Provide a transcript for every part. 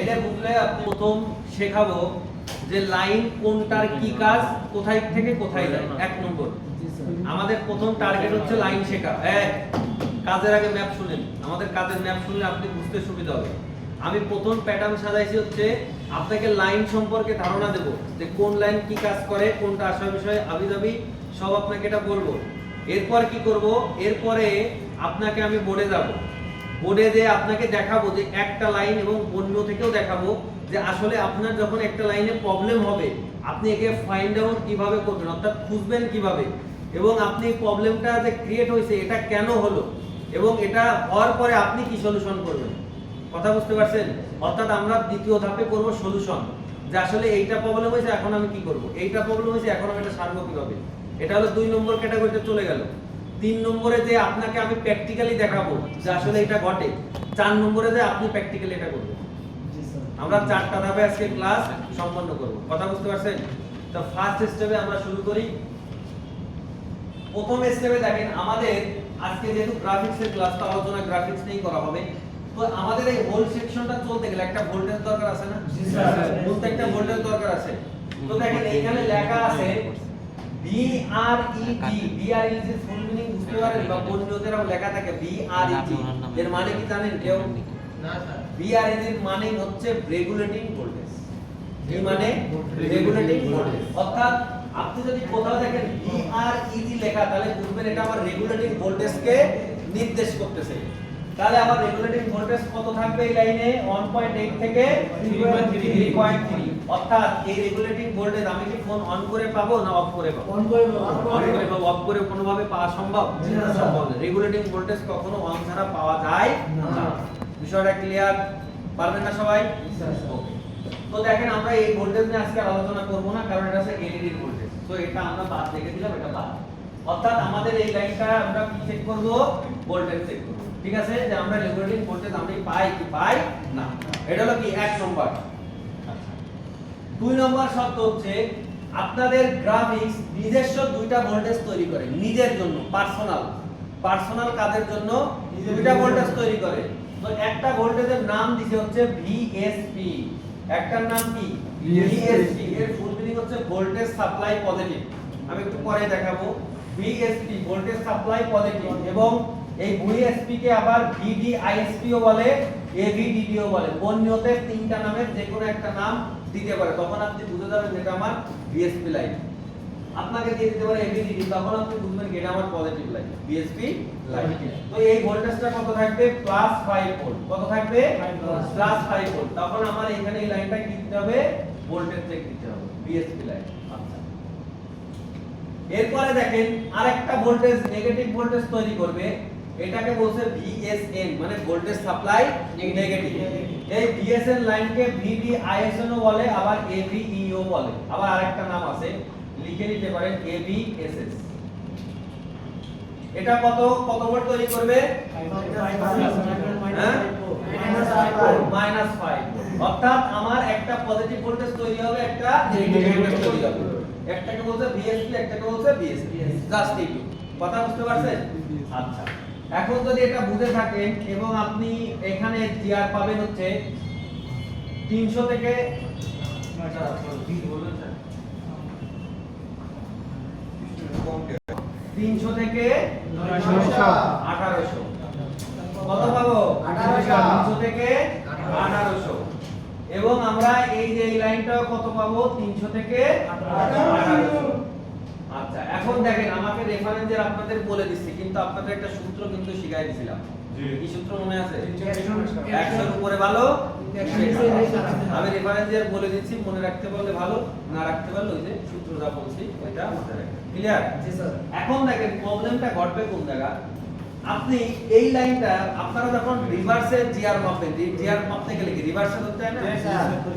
এটা বুঝলে আপনি প্রথম শেখাবো যে লাইন কোনটার কি কাজ, কোথায় থেকে কোথায় যায়। এক নম্বর আমাদের প্রথম টার্গেট হচ্ছে লাইন শেখা। কাজের আগে ম্যাপ শুনেন, আমাদের কাজের ম্যাপ শুনলে আপনি বুঝতে সুবিধা হবে। আমি প্রথম প্যাটার্ন সাজাইছি হচ্ছে আপনাকে লাইন সম্পর্কে ধারণা দেব যে কোন লাইন কি কাজ করে, কোনটা আশয় বিষয় আবিদাবি সব আপনাকে এটা বলবো। এরপর কি করব, এরপরে আপনাকে আমি বোর্ডে যাব, বোর্ডে যে আপনাকে দেখাবো যে একটা লাইন এবং অন্য থেকেও দেখাবো যে আসলে আপনার যখন একটা লাইনে প্রবলেম হবে আপনি একে ফাইন্ড আউট কিভাবে করবেন, অর্থাৎ খুঁজবেন কিভাবে, এবং আপনি প্রবলেমটা যে ক্রিয়েট হয়েছে এটা কেন হলো এবং এটা হওয়ার পরে আপনি কি সলিউশন করবেন। কথা বুঝতে পারছেন? অর্থাৎ আমরা দ্বিতীয় ধাপে করব সলিউশন, যে আসলে এইটা প্রবলেম হয়েছে এখন আমি কি করব, এইটা প্রবলেম হয়েছে এখন আমি এটা সারবো কিভাবে। এটা হলো 2 নম্বর ক্যাটাগরিতে চলে গেল। 3 নম্বরে যে আপনাকে আমি প্র্যাকটিক্যালি দেখাবো যে আসলে এটা ঘটে। 4 নম্বরে যে আপনি প্র্যাকটিক্যালি এটা করবেন। আমরা 4টা ধাপে আজকে ক্লাস সম্পন্ন করব। কথা বুঝতে পারছেন? তো ফার্স্ট স্টেপে আমরা শুরু করি। প্রথম স্টেপে দেখেন আমাদের আজকে যেহেতু গ্রাফিক্সের ক্লাস, তো আলোচনা গ্রাফিক্স নিয়েই করা হবে। তো আমাদের এই হোল সেকশনটা চলতে গেলে একটা ভোল্টেজ দরকার আছে না? জি স্যার, প্রত্যেকটা ভোল্টেজ দরকার আছে। তো দেখেন এখানে লেখা আছে VREG। VREG এর ফুল মিনিং বুঝতে পারেন বা বন্ধুদেরও লেখা থাকে VREG, এর মানে কি জানেন কেউ? না স্যার। VREG এর মানে হচ্ছে রেগুলেটিং ভোল্টেজ। কি মানে? Regulating voltage. অর্থাৎ আপনি যদি কোথাও দেখেন VREG লেখা তাহলে বুঝবেন এটা আমার রেগুলেটিং ভোল্টেজকে নির্দেশ করতেছে। তাহলে আমার রেগুলেটিং ভোল্টেজ কত থাকবে এই লাইনে? 1.8 থেকে 3.3। অর্থাৎ এই রেগুলেটিং ভোল্টেজ আমি কি ফোন অন করে পাবো না অফ করে পাবো? অন করে পাবো। অফ করে কোনোভাবে পাওয়া সম্ভব? না, সম্ভব না। রেগুলেটিং ভোল্টেজ কখনো অন ছাড়া পাওয়া যায় না। বিষয়টা ক্লিয়ার? পারবেন না সবাই? ওকে। তো দেখেন আমরা এই ভোল্টেজ নিয়ে আজকে আলোচনা করব না, কারণ এটা হচ্ছে এলইডি ভোল্টেজ। তো এটা আমরা বাদ রেখে দিলাম, এটা বাদ। অর্থাৎ আমাদের এই লাইনটা আমরা কি চেক করব? ভোল্টেজ চেক করব। ঠিক আছে, যে আমরা রেগুলেটিং ভোল্টেজ আমরা পাই কি পাই না। এটা হলো কি 1 নম্বর। আচ্ছা, 2 নম্বর শর্ত হচ্ছে আপনাদের গ্রাফিক্স নিজস্ব দুইটা ভোল্টেজ তৈরি করে নিজের জন্য, পার্সোনাল কাজের জন্য দুইটা ভোল্টেজ তৈরি করে। তো একটা ভোল্টেজের নাম দিছে হচ্ছে ভিএসপি, একটার নাম কি? ভিএসপি। এর ফুল মিনিং হচ্ছে ভোল্টেজ সাপ্লাই পজিটিভ। আমি একটু পরে দেখাবো। ভিএসপি ভোল্টেজ সাপ্লাই পজিটিভ, এবং এই ভিএসপি কে আবার ভিডিআইএসপি ও বলে, এভিডিডি ও বলে। কোন নিয়তে 3টা নামের যে কোনো একটা নাম দিতে পারে, তখন আপনি বুঝে যাবেন এটা আমার ভিএসপি লাইন। আপনাকে দিয়ে দিতে পারে এভিডিডি, তখন আপনি বুঝবেন এটা আমার পজিটিভ লাইন, ভিএসপি লাইন। তো এই ভোল্টেজটা কত থাকবে? +5 ভোল্ট। কত থাকবে? +5 ভোল্ট। তখন আমার এখানে এই লাইনটা কি দিতে হবে? ভোল্টেজ চেক দিতে হবে, ভিএসপি লাইন। আচ্ছা, এরপরে দেখেন আরেকটা ভোল্টেজ নেগেটিভ ভোল্টেজ তৈরি করবে, এটাকে বলছে ভিএসএন, মানে ভোল্টেজ সাপ্লাই নেগেটিভ। এই ভিএসএন লাইনকে ভিডিআইএসএন ও বলে, আবার এভিইও বলে, আবার আরেকটা নাম আছে, লিখে নিতে পারেন এভিএসএস। এটা কত ভোল্ট তৈরি করবে? -5। অর্থাৎ আমার একটা পজিটিভ ভোল্টেজ তৈরি হবে, একটা নেগেটিভ ভোল্টেজ তৈরি হবে। একটাকে বলছে ভিএসপি, একটাকে বলছে ভিএসপি। জাস্ট এইটু কথা বুঝতে পারছেন? আচ্ছা, এখন যদি এটা বুঝে থাকেন এবং আপনি এখানে জিআর পাবেন হচ্ছে 300 থেকে 1800। কত পাবো? 300 থেকে 1800। এবং আমরা এই যে এই লাইনটা কত পাবো? 300 থেকে 1800। আচ্ছা, এখন দেখেন আমাকে রেফারেন্সের আপনাদের বলে দিচ্ছি, কিন্তু আপনাদের একটা সূত্র কিন্তু শিখাই দিয়েছিলাম। কি সূত্র মনে আছে? 100 এর উপরে ভালো। আমি রেফারেন্সের বলে দিচ্ছি, মনে রাখতে পারলে ভালো, না রাখতে পারলে ওই যে সূত্রটা বলছি ওইটা মনে রাখবেন। ক্লিয়ার? জি স্যার। এখন দেখেন প্রবলেমটা ঘটবে কোন জায়গা। আপনি এই লাইনটা আপনারা যখন রিভার্সে জিআর মাপবেন, জিআর মাপতে গেলে কি রিভার্সে ধরতে হয় না?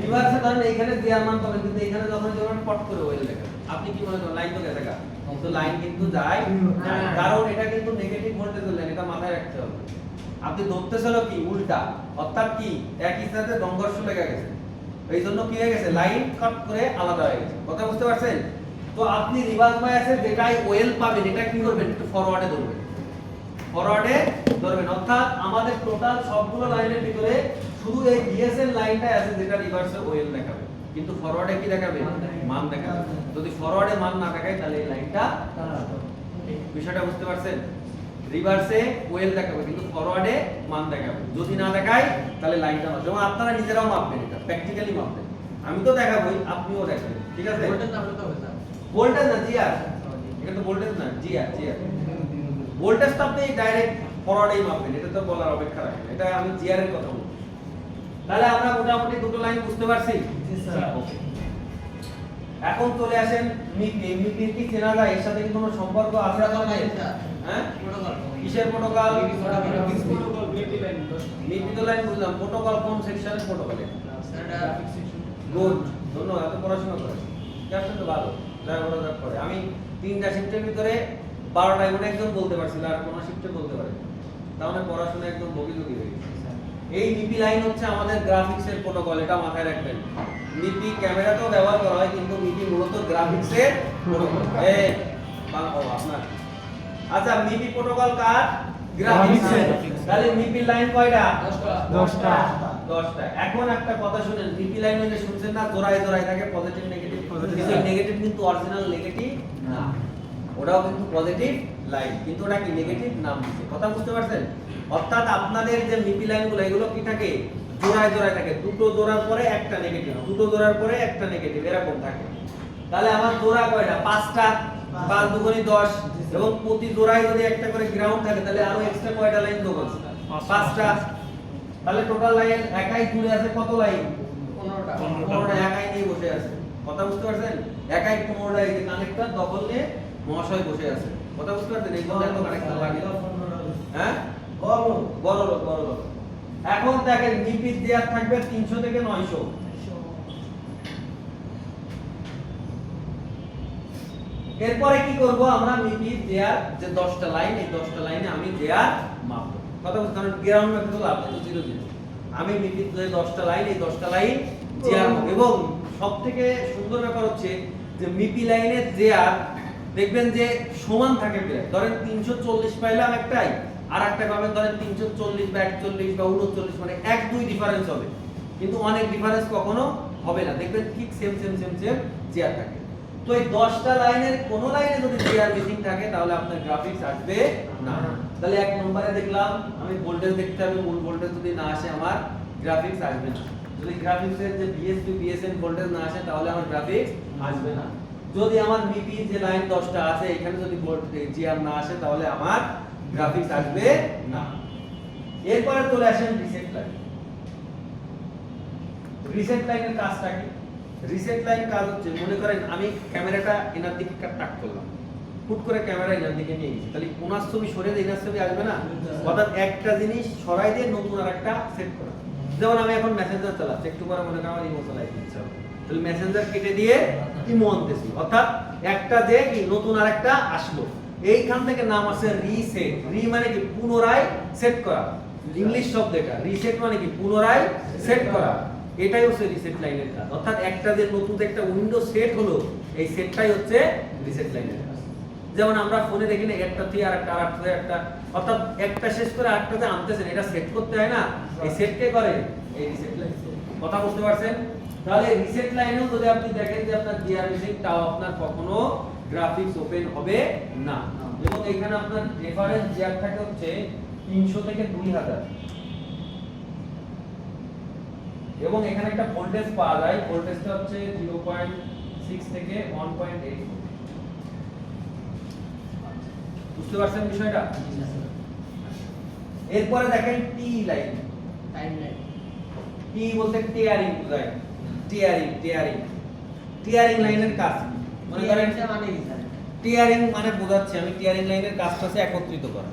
রিভার্সে ধরেন এইখানে জিআর মান পাবেন, কিন্তু এখানে যখন পট করে ওই লেখা, আপনি কি মনে করেন লাইন তো গেছে গা? তো লাইন কিন্তু যায় না, কারণ এটা কিন্তু নেগেটিভ ভোল্টেজের লাইন, এটা মাথায় রাখতে হবে। আপনি ধরতেছিল কি উল্টা, অর্থাৎ কি একই সাথে সংঘর্ষ লেগে গেছে, এই জন্য কি হয়ে গেছে? লাইন কাট করে আলাদা হয়ে গেছে। কথা বুঝতে পারছেন? তো আপনি রিভার্স বায়াসে যেটাই ওয়েল পাবেন এটা কি করবেন? একটু ফরওয়ার্ডে ধরবেন, অর্থাৎ আমাদের টোটাল সবগুলো লাইনের ভিতরে শুধু এই বিএসএন লাইনটা আছে যেটা রিভার্সে ওয়েল দেখাবে, কিন্তু ফরওয়ার্ডে কি দেখাবে? মান দেখাবে। যদি ফরওয়ার্ডে মান না দেখায় তাহলে এই লাইনটা বিষয়টা বুঝতে পারছেন? রিভার্সে ওয়েল দেখাবে কিন্তু ফরওয়ার্ডে মান দেখাবে, যদি না দেখায় তাহলে লাইনটা নষ্ট। যেমন আপনারা নিজেরাও মাপবেন, এটা প্র্যাকটিক্যালি মাপবেন, আমি তো দেখাবই আপনিও দেখবেন, ঠিক আছে? ভোল্টেজ নামটা তো হবে স্যার, ভোল্টেজ না জিআর, এটা তো ভোল্টেজ না জিআর, ভোল্টেজটা আপনি ডাইরেক্ট ফরওয়ার্ডেই মাপবেন, এটা তো বলার অপেক্ষা রাখে না, এটা আমি জিআর এর কথা বলছি। তাহলে আমরা মোটামুটি দুটো লাইন বুঝতে পারছি। জি স্যার। ওকে, এখন চলে আসেন মিপি। মিপি কি চেনা যায়? এর সাথে কি কোনো সম্পর্ক আছে আপনাদের? হ্যাঁ, প্রোটোকল কিসের প্রোটোকল? প্রোটোকল মিপি লাইন মিপি তো লাইন বুঝলাম, প্রোটোকল কোন সেকশনের প্রোটোকলে? স্যার এটা গ্রাফিক্স সেকশন। গুড, ধন্যবাদ, এত পড়াশোনা করে ক্যাপ্টেন তো ভালো, যারা বড় জব করে। আমি তিনটা শিফটের ভিতরে 12টা এমন একজন বলতে পারছিল, আর কোন শিফটে বলতে পারে, তাহলে পড়াশোনা একদম বগিযোগী হয়ে গেছে। এই মিপি লাইন হচ্ছে আমাদের গ্রাফিক্সের প্রোটোকল, এটা মাথায় রাখবেন। মিপি ক্যামেরাতেও ব্যবহার করা হয়, কিন্তু মিপি মূলত গ্রাফিক্সের প্রোটোকল। এই আপনার আচ্ছা, মিপি প্রোটোকল কার? গ্রাফিক্সের। তাহলে মিপি লাইন কয়টা? 10টা। 10টা। এখন একটা কথা শুনেন, মিপি লাইন মানে শুনছেন না, জোড়ায় জোড়ায় থাকে পজিটিভ নেগেটিভ। এই নেগেটিভ কিন্তু অরিজিনাল নেগেটিভ না, ওটাও কিন্তু পজিটিভ লাইন, কিন্তু ওটা কি নেগেটিভ নাম দিচ্ছে। কথা বুঝতে পারছেন? অর্থাৎ আপনাদের যে মিপি লাইনগুলো এগুলো কি থাকে? জোড়ায় জোড়ায় থাকে, দুটো জোড়ার পরে একটা নেগেটিভ, দুটো জোড়ার পরে একটা নেগেটিভ, এরকম থাকে। তাহলে আমার জোড়া কয়টা? 5টা, 5 দুগুণে 10, এবং প্রতি জোড়ায় যদি একটা করে গ্রাউন্ড থাকে তাহলে আরো এক্সট্রা কয়টা লাইন দেবো? 5টা। তাহলে টোটাল লাইন একাই জুড়ে আছে কত লাইন? 15টা একাই নিয়ে বসে আছে। কথা বুঝতে পারছেন? একাই 15টা এই যে কানেক্টর দখল নিয়ে মহাশয় বসে আছে। কথা বুঝতে পারছেন? এই জন্য এত কানেক্টর লাগে। হ্যাঁ, বড় লোক। এখন দেখেন মিপি দেয়ার থাকবে 300 থেকে 900। এরপরে কি করব আমরা? মিপি দেয়ার যে 10টা লাইন, এই 10টা লাইনে আমি দেয়ার মাপবো। কথা বুঝতে, কারণ গ্রাউন্ড ম্যাপে তো লাভ নেই, তো 0 0। আমি মিপি যে 10টা লাইন, এই 10টা লাইন দেয়ার মাপবো। এবং সবথেকে সুন্দর ব্যাপার হচ্ছে যে মিপি লাইনের দেয়ার দেখবেন যে সমান থাকে প্রায়। ধরেন 340 পাইলাম একটাই, আর একটা পাবেন ধরেন 340 বা 41 বা 39, মানে 1-2 ডিফারেন্স হবে, কিন্তু অনেক ডিফারেন্স কখনো হবে না। দেখবেন ঠিক সেম চেয়ার থাকে। তো এই 10টা লাইনের কোন লাইনে যদি চেয়ার মিসিং থাকে তাহলে আপনার গ্রাফিক্স আসবে না। তাহলে এক নম্বরে দেখলাম আমি ভোল্টেজ দেখতে হবে, মূল ভোল্টেজ যদি না আসে আমার গ্রাফিক্স আসবে না। যদি গ্রাফিক্সের যে বিএসপি বিএসএন ভোল্টেজ না আসে তাহলে আমার গ্রাফিক্স আসবে না। যদি আমার মিপি যে লাইন 10টা আছে এখানে যদি ভোল্টেজ জিআর না আসে তাহলে আমার গ্রাফিক্স আসবে না। এরপরে চলে আসেন রিসেট লাইন। রিসেট লাইনের কাজটা কি? রিসেট লাইন কাজ হচ্ছে, মনে করেন আমি ক্যামেরাটা এনার দিকে টাক করলাম, হুট করে ক্যামেরা এনার দিকে নিয়ে গেছি, তাহলে ওনার ছবি সরে দিয়ে এনার ছবি আসবে না। অর্থাৎ একটা জিনিস সরাই দিয়ে নতুন আর একটা সেট করা। যেমন আমি এখন মেসেঞ্জার চালাচ্ছি, একটু পরে মনে করেন আমার ইমো চালাইতে ইচ্ছা হবে, তাহলে মেসেঞ্জার কেটে দিয়ে ইমো আনতেছি, অর্থাৎ একটা যে কি নতুন আর একটা আসলো। এইখান থেকে নাম আছে রিসেট। রি মানে কি? পুনরায় সেট করা। ইংলিশ শব্দ এটা। রিসেট মানে কি? পুনরায় সেট করা। এটাই হচ্ছে রিসেট লাইনের কাজ। অর্থাৎ একটা যে নতুন একটা উইন্ডো সেট হলো, এই সেটটাই হচ্ছে রিসেট লাইনের কাজ। যেমন আমরা ফোনে দেখি না, একটা থেকে আরেকটা, আরেকটা থেকে একটা, অর্থাৎ একটা শেষ করে আরেকটাতে আনতেছেন, এটা সেট করতে হয় না? এই সেট কে করে? এই রিসেট লাইন। কথা বুঝতে পারছেন? তাহলে রিসেট লাইনেও যদি আপনি দেখেন যে আপনার জিআর মিসিং, তাও আপনার কখনো গ্রাফিক্স ওপেন হবে না। এবং এখানে আপনার রেফারেন্স জিআর থাকে হচ্ছে 300 থেকে 2000, এবং এখানে একটা ভোল্টেজ পাওয়া যায়, ভোল্টেজটা হচ্ছে 0.6 থেকে 1.8। বুঝতে পারছেন বিষয়টা? এরপরে দেখেন টি লাইন। টাইমলাইন। টি বলতে টিয়ারিং বোঝায়। টিয়ারিং লাইনের কাজ মনে করেন মানে কি স্যার? টিয়ারিং মানে বোঝাচ্ছি আমি, টিয়ারিং লাইনের কাজটা হচ্ছে একত্রিত করা।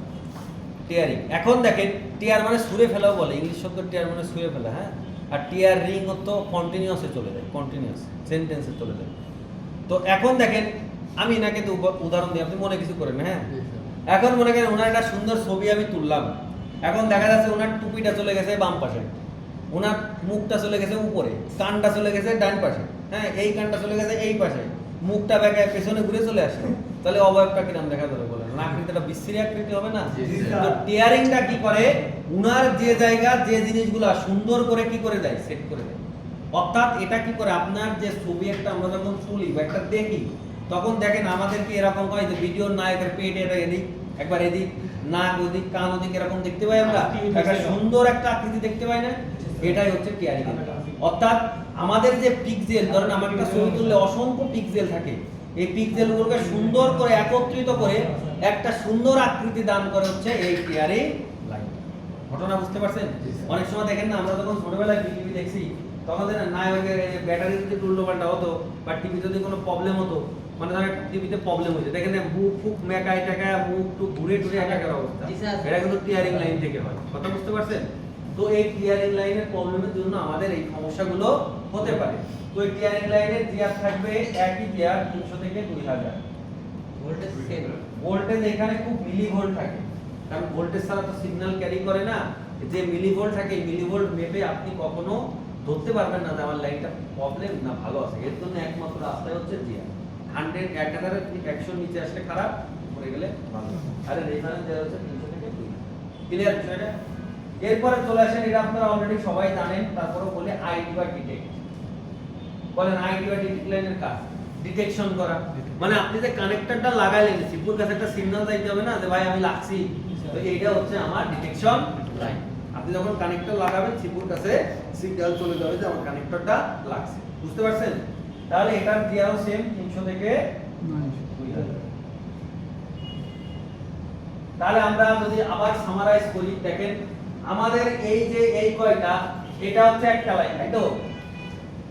টিয়ারিং, এখন দেখেন টিয়ার মানে ছুঁড়ে ফেলাও বলে, ইংলিশ শব্দ টিয়ার মানে ছুঁড়ে ফেলা, হ্যাঁ। আর টিয়ার রিং তো কন্টিনিউয়াসে চলে যায়, কন্টিনিউয়াস সেন্টেন্সে চলে যায়। তো এখন দেখেন আমি এনাকে তো উদাহরণ দিই, আপনি মনে কিছু করেন, হ্যাঁ। এখন মনে করেন ওনার একটা সুন্দর ছবি আমি তুললাম, এখন দেখা যাচ্ছে ওনার টুপিটা চলে গেছে বাম পাশে, ওনার মুখটা চলে গেছে উপরে, কানটা চলে গেছে ডান পাশে, হ্যাঁ, এই কানটা চলে গেছে এই পাশে, মুখটা বেঁকে পেছনে ঘুরে চলে আসে। তাহলে অবয়বটা কিরকম দেখা যাবে বলেন? আকৃতিটা বিশ্রী আকৃতি হবে না? জি, তো টিয়ারিংটা কি করে? উনার যে জায়গা যে জিনিসগুলো সুন্দর করে কি করে দেয়? সেট করে দেয়। অর্থাৎ এটা কি করে আপনার যে ছবি একটা আমরা যখন তুলি বা একটা দেখি তখন দেখেন আমাদের কি এরকম হয় যে ভিডিওর নায়কের পেট এটা এদিক একবার এদিক নাক ওদিক কান ওদিক এরকম দেখতে পাই আমরা একটা সুন্দর একটা আকৃতি দেখতে পাই না? এটাই হচ্ছে টিয়ারিং। অর্থাৎ আমাদের যে পিক্সেল ধরেন আমার একটা ছবি তুললে অসংখ্য পিক্সেল থাকে, এই পিক্সেলগুলোকে সুন্দর করে একত্রিত করে একটা সুন্দর আকৃতি দান করে হচ্ছে এই টিয়ারিং লাইন। ঘটনা বুঝতে পারছেন? অনেক সময় দেখেন না আমরা যখন ছোটবেলায় টিভি দেখছি তখন দেখেন নায়কের ব্যাটারি যদি উল্টো পাল্টা হতো বা টিভিতে যদি কোনো প্রবলেম হতো, মানে ধরেন টিভিতে প্রবলেম হয়েছে দেখেন মুখ ফুক মেকায় টাকায় মুখ টু ঘুরে টুরে একাকার অবস্থা, এটা কিন্তু টিয়ারিং লাইন থেকে হয়। কথা বুঝতে পারছেন? তো এই টিয়ারিং লাইনের প্রবলেমের জন্য আমাদের এই সমস্যাগুলো হতে পারে। তো এই টিয়ারিং লাইনের জিআর থাকবে একই জিআর 300 থেকে 2000। Voltage same. ভোল্টেজ এখানে খুব মিলি ভোল্ট থাকে, কারণ ভোল্টেজ ছাড়া তো সিগন্যাল ক্যারি করে না। যে মিলি ভোল্ট থাকে মিলি ভোল্ট মেপে আপনি কখনো ধরতে পারবেন না যে আমার লাইনটা প্রবলেম না ভালো আছে। এর জন্য একমাত্র রাস্তা হচ্ছে জিআর 100 100 নিচে আসলে খারাপ, পড়ে গেলে ভালো। আরে রেফারেন্স দেওয়া হচ্ছে 300 থেকে 2000। ক্লিয়ার বিষয়টা? এরপরে চলে আসেন, এটা আপনারা অলরেডি সবাই জানেন, তারপরে বলে আইডি বা ডিটেক্ট। বলেন আইডি বা ডিটেক্ট লাইনের কাজ ডিটেকশন করা। মানে আপনি যে কানেক্টরটা লাগাইলেন সিপুর কাছে একটা সিগন্যাল যাইতে হবে না যে ভাই আমি লাগছি, তো এইটা হচ্ছে আমার ডিটেকশন লাইন। আপনি যখন কানেক্টর লাগাবেন সিপুর কাছে সিগন্যাল চলে যাবে যে আমার কানেক্টরটা লাগছে। বুঝতে পারছেন? তাহলে এটার দিয়াও সেম 300 থেকে 2000। তাহলে আমরা যদি আবার সামারাইজ করি, দেখেন আমাদের এই যে এই কয়টা, এটা হচ্ছে একটা লাইন, তাই তো?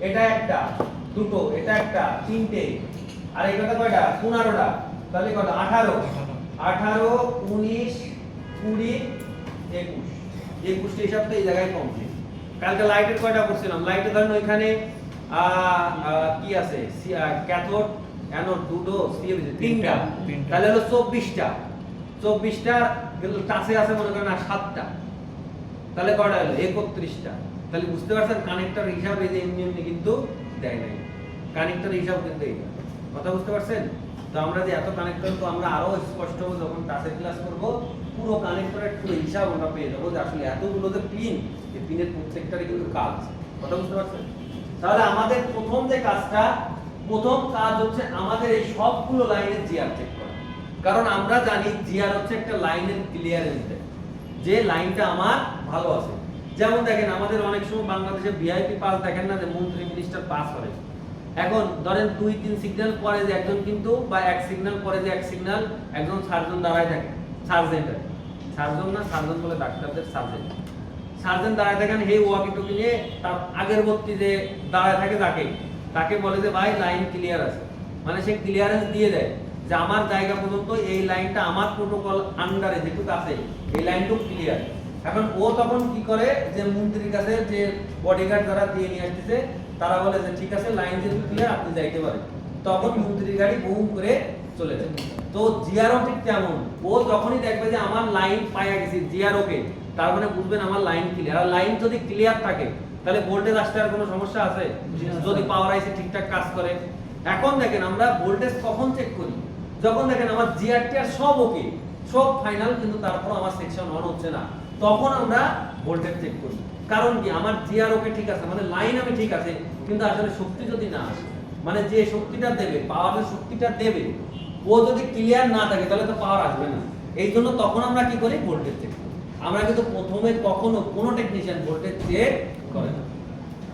এটা একটা, দুটো, এটা একটা, তিনটে, আর এই কয়টা কয়টা? 15টা। তাহলে কয়টা? 18, 19, 20, 21। 21টা হিসাব তো এই জায়গায় কমপ্লিট। কালকে লাইটের কয়টা করছিলাম? লাইটে ধরেন ওইখানে কি আছে? ক্যাথোড, অ্যানোড, দুটো, সিএবি তিনটা। তাহলে হলো 24টা। 24টা টাচে আছে মনে করেন 7টা। তাহলে কয়টা হলো? 31টা। তাহলে বুঝতে পারছেন কানেক্টর হিসাব এই যে এমনি কিন্তু দেয় নাই। কানেক্টর হিসাব কিন্তু এইটা। কথা বুঝতে পারছেন? তো আমরা যে এত কানেক্টর, তো আমরা আরো স্পষ্ট হবে যখন টাচের ক্লাস করব, পুরো কানেক্টরের পুরো হিসাব আমরা পেয়ে যাবো যে আসলে এতগুলো যে পিন, এই পিনের প্রত্যেকটারই কিন্তু কাজ। কথা বুঝতে পারছেন? তাহলে আমাদের প্রথম যে কাজটা, প্রথম কাজ হচ্ছে আমাদের এই সবগুলো লাইনের জিআর চেক করা। কারণ আমরা জানি জিআর হচ্ছে একটা লাইনের ক্লিয়ারেন্স দেয়, যে লাইনটা আমার ভালো আছে। যেমন দেখেন আমাদের অনেক সময় বাংলাদেশে ভিআইপি পাস দেখেন না, যে মন্ত্রী মিনিস্টার পাস করে। এখন ধরেন 2-3 সিগন্যাল পরে যে একজন কিন্তু, বা এক সিগন্যাল পরে যে এক সিগন্যাল একজন সার্জন দাঁড়ায় থাকে, সার্জন না, সার্জন বলে ডাক্তারদের সার্জন। সার্জন দাঁড়ায় থাকেন, হে ওয়াকি টকি নিয়ে তার আগের বর্তী যে দাঁড়ায় থাকে তাকে বলে যে ভাই লাইন ক্লিয়ার আছে। মানে সে ক্লিয়ারেন্স দিয়ে দেয় যে আমার জায়গা পর্যন্ত এই লাইনটা আমার প্রোটোকল আন্ডারে যেটুকু আছে এই লাইনটুকু ক্লিয়ার। এখন ও তখন কি করে, যে মন্ত্রীর কাছে যে বডিগার্ড যারা দিয়ে নিয়ে আসতেছে তারা বলে যে ঠিক আছে লাইন যেহেতু ক্লিয়ার আপনি যাইতে পারেন। তখন মন্ত্রীর গাড়ি বুম করে চলে যায়। তো জিআরও ঠিক তেমন, ও যখনই দেখবে যে আমার লাইন পাইয়া গেছি জিআরওকে, তার মানে বুঝবেন আমার লাইন ক্লিয়ার। আর লাইন যদি ক্লিয়ার থাকে তাহলে ভোল্টেজ আসতে আর কোনো সমস্যা আছে? যদি পাওয়ার আইসি ঠিকঠাক কাজ করে। এখন দেখেন আমরা ভোল্টেজ কখন চেক করি? যখন দেখেন আমার জিআরটি আর সব ওকে, সব ফাইনাল, কিন্তু তারপর আমার সেকশন অন হচ্ছে না, তখন আমরা ভোল্টেজ চেক করি। কারণ কি? আমার জিআর ওকে ঠিক আছে, মানে লাইন আমি ঠিক আছে, কিন্তু আসলে শক্তি যদি না আসে, মানে যে শক্তিটা দেবে, পাওয়ারের শক্তিটা দেবে, ও যদি ক্লিয়ার না থাকে তাহলে তো পাওয়ার আসবে না। এই জন্য তখন আমরা কি করি? ভোল্টেজ চেক করি। আমরা কিন্তু প্রথমে কখনো কোনো টেকনিশিয়ান ভোল্টেজ চেক করে না,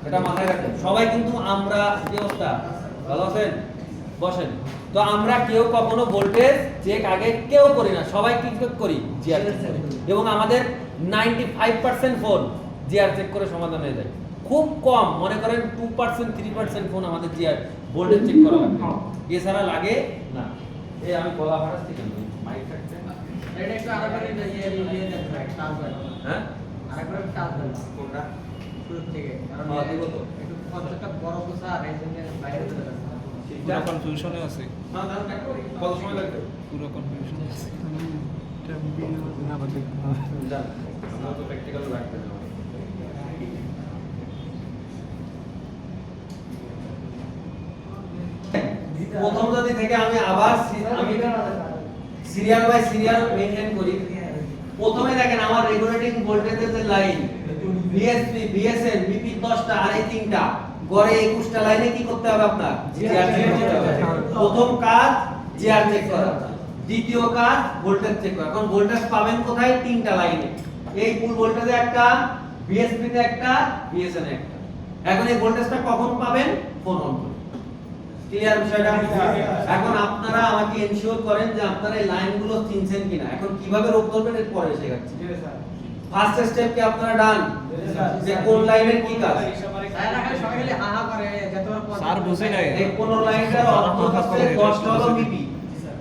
এটা মাথায় রাখবেন সবাই। কিন্তু আমরা কি অবস্থা? ভালো আছেন? বসেন। তো আমরা কেউ কখনো ভোল্টেজ চেক আগে কেউ করি না, সবাই কি করি? জিআর চেক করি। এবং আমাদের 95% ফোন জিআর চেক করে সমাধান হয়ে যায়। খুব কম, মনে করেন 2% 3% ফোন আমাদের জিআর ভোল্টেজ চেক করা লাগে, এছাড়া লাগে না। এই আমি গলা ফাটাচ্ছি কেন? মাইক থাকছে এটা একটু আরেকবার দিয়ে দেন ভাই, টাচ দেন। হ্যাঁ, আরেকবার টাচ দেন কোনটা? শুরু থেকে, কারণ দিব তো একটু কতটা বড় কথা আর এই জন্য বাইরে চলে যাচ্ছে। পুরো কনফিউশনে আছে, না না, কত সময় লাগবে? পুরো কনফিউশনে আছে। এটা আবার দেখতে জান আমরা তো প্র্যাকটিক্যাল রাখতে না। প্রথম যদি থেকে আমি আবার সিরিয়াল বাই সিরিয়াল মেইনটেইন করি, প্রথমে দেখেন আমার রেগুলেটিং ভোল্টেজের যে লাইন বিএসপি বিএসএন বিপি 10টা আর এই তিনটা গড়ে 21টা লাইনে কি করতে হবে আপনার জিআর চেক করতে হবে। প্রথম কাজ জিআর চেক করা, দ্বিতীয় কাজ ভোল্টেজ চেক করা। এখন ভোল্টেজ পাবেন কোথায়? তিনটা লাইনে, এই ফুল ভোল্টেজে একটা, বিএসপি তে একটা, বিএসএন এ একটা। এখন এই ভোল্টেজটা কখন পাবেন? ফোন অন করে। ক্লিয়ার বিষয়টা? এখন আপনারা আমাকে এনশিওর করেন যে আপনারা এই লাইনগুলো চিনছেন কিনা। এখন কিভাবে রোধ করবেন এর পরে শেখাচ্ছি। ফার্স্ট স্টেপ কি আপনারা ডান? যে কোন লাইনের কি কাজ? স্যার বুঝে নাই এই 15 লাইনটার অর্থ হচ্ছে 10টা হলো বিপি।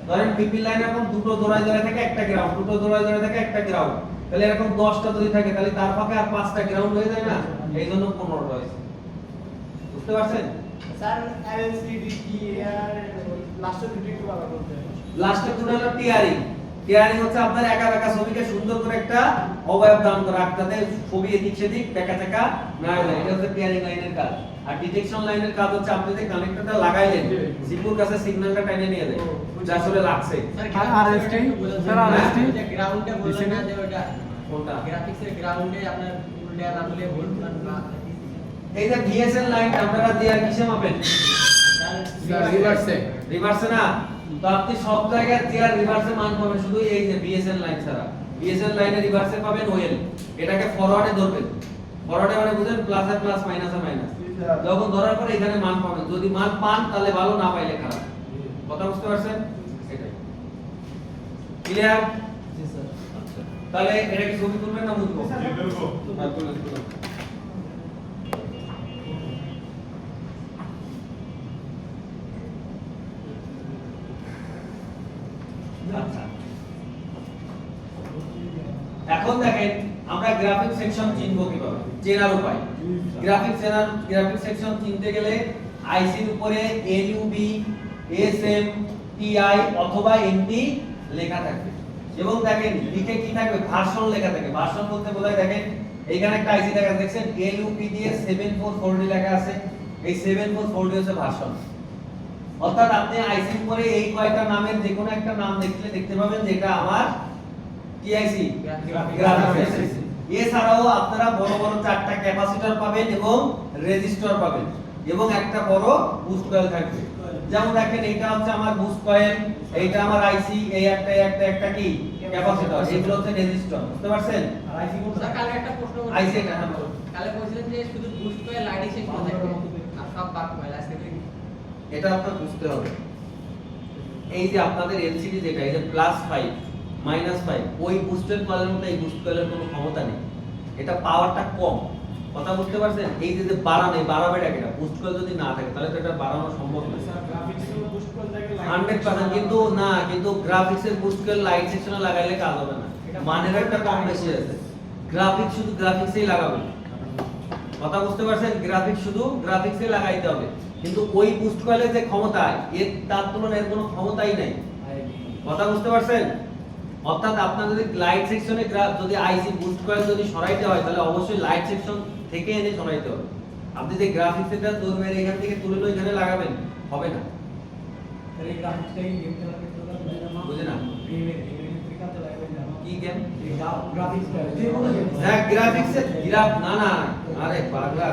ধরেন বিপি লাইন এখন দুটো জোড়ায় জোড়ায় থাকে একটা গ্রাউন্ড, দুটো জোড়ায় জোড়ায় থাকে একটা গ্রাউন্ড। তাহলে এরকম 10টা যদি থাকে তাহলে তার ফাঁকে আর 5টা গ্রাউন্ড হয়ে যায় না? এইজন্য 15টা হয়েছে। বুঝতে পারছেন? স্যার এলসিডি কি আর লাস্টের দুটো একটু ভালো করতে হবে। লাস্টের দুটো হলো টিআরিং। টিআরিং হচ্ছে আপনার একা একা ছবিকে সুন্দর করে একটা অবয়ব দান করা, যাতে ছবি এদিক সেদিক বেঁকা টেকা না হয়। এটা হচ্ছে টিআরিং লাইনের কাজ। আর ডিটেকশন লাইনের কাজ হচ্ছে আপনি যে কানেক্টরটা লাগাইলেন সিপুর কাছে সিগন্যালটা টেনে নিয়ে যায় যা আসলে লাগছে। আর আরএসটি স্যার আরএসটি যে গ্রাউন্ডে বললেন না যে ওটা কোনটা? গ্রাফিক্সের গ্রাউন্ডে আপনার উল্টে নামলে ভোল্ট না এই যে ভিএসএল লাইন আপনারা দিয়ে আর কিসে মাপেন? রিভার্সে রিভার্সে না? তো আপনি সব জায়গায় জিআর রিভার্সে মান পাবেন, শুধু এই যে বিএসএল লাইন ছাড়া। বিএসএল লাইনে রিভার্সে পাবেন ওএল, এটাকে ফরওয়ার্ডে ধরবেন। ফরওয়ার্ডে মানে বুঝেন প্লাসে প্লাস মাইনাসে মাইনাস। যখন ধরার পরে এখানে মান পাবেন, যদি মান পান তাহলে ভালো, না পাইলে খারাপ। কথা বুঝতে পারছেন? এটাই ক্লিয়ার? জি স্যার। আচ্ছা, তাহলে এটা কি ছবি তুলবেন না বুঝবো? হ্যাঁ, তুলুন। আচ্ছা, এখন দেখেন আমরা গ্রাফিক সেকশন চিনব কিভাবে? চেনার উপায়। গ্রাফিক সেকশন চিনতে গেলে আইসির উপরে এলইউবি, এসএম, টিআই অথবা এনটি লেখা থাকবে। এবং দেখেন লিখে কি থাকবে? ভার্সন লেখা থাকে। ভার্সন বলতে বোঝায়, দেখেন এইখানে একটা আইসি দেখা দেখছেন এলইউপি দিয়ে 744D লেখা আছে। এই 744D হচ্ছে ভার্সন। অর্থাৎ আপনি আইসির উপরে এই কয়টা নামের যে কোনো একটা নাম দেখলে দেখতে পাবেন যে এটা আমার কি আইসি? গ্রাফিক্স আইসি। এছাড়াও আপনারা বড় বড় 4টা ক্যাপাসিটর পাবেন এবং রেজিস্টর পাবেন এবং একটা বড় বুস্ট কয়েল থাকবে। যেমন দেখেন এটা হচ্ছে আমার বুস্ট কয়েল, এইটা আমার আইসি, এই একটা কি ক্যাপাসিটর, এগুলো হচ্ছে রেজিস্টর। বুঝতে পারছেন? আর আইসি কোড স্যার কালে একটা প্রশ্ন করতে আইসি এটা হ্যাঁ বলুন। কালে বলছিলেন যে শুধু বুস্ট করে লাইটিং শেষ করে থাকবে আর সব বাক কয়েল আজকে এটা আপনার বুঝতে হবে। এই যে আপনাদের এলসিডি যেটা, এই যে +5 -5, ওই বুস্টের কয়েলের মতো এই বুস্ট কয়েলের কোনো ক্ষমতা নেই। এটা পাওয়ারটা কম। কথা বুঝতে পারছেন? এই যে বাড়ানো, বাড়াবে এটা বুস্ট কয়েল যদি না থাকে তাহলে তো এটা বাড়ানো সম্ভব না। স্যার গ্রাফিক্সের বুস্ট করে থাকে 100% কিন্তু না, কিন্তু গ্রাফিক্সের বুস্ট কয়েল লাইট সেকশনে লাগাইলে কাজ হবে না। মানের একটা কম বেশি আছে। গ্রাফিক্স শুধু গ্রাফিক্সেই লাগাবেন। কথা বুঝতে পারছেন? গ্রাফিক্স শুধু গ্রাফিক্সে লাগাইতে হবে, কিন্তু ওই বুস্ট কয়েলের যে ক্ষমতা এর তার তুলনায় এর কোনো ক্ষমতাই নাই। কথা বুঝতে পারছেন? অর্থাৎ আপনার যদি লাইট সেকশনে যদি আইসি বুস্ট কয়েল যদি সরাইতে হয় তাহলে অবশ্যই লাইট সেকশন থেকে এনে সরাইতে হবে। আপনি যে গ্রাফিক্স এটা ধরবেন এখান থেকে তুলে নিয়ে এখানে লাগাবেন, হবে না। এই গ্রাফিক্সটাই গেম খেলার ক্ষেত্রে বুঝে না? ফ্রিকাতে লাগবে না কি গেম? এই গ্রাফিক্সটা যে কোনো গেম হ্যাঁ, গ্রাফিক্সে না, আরে পাগলা,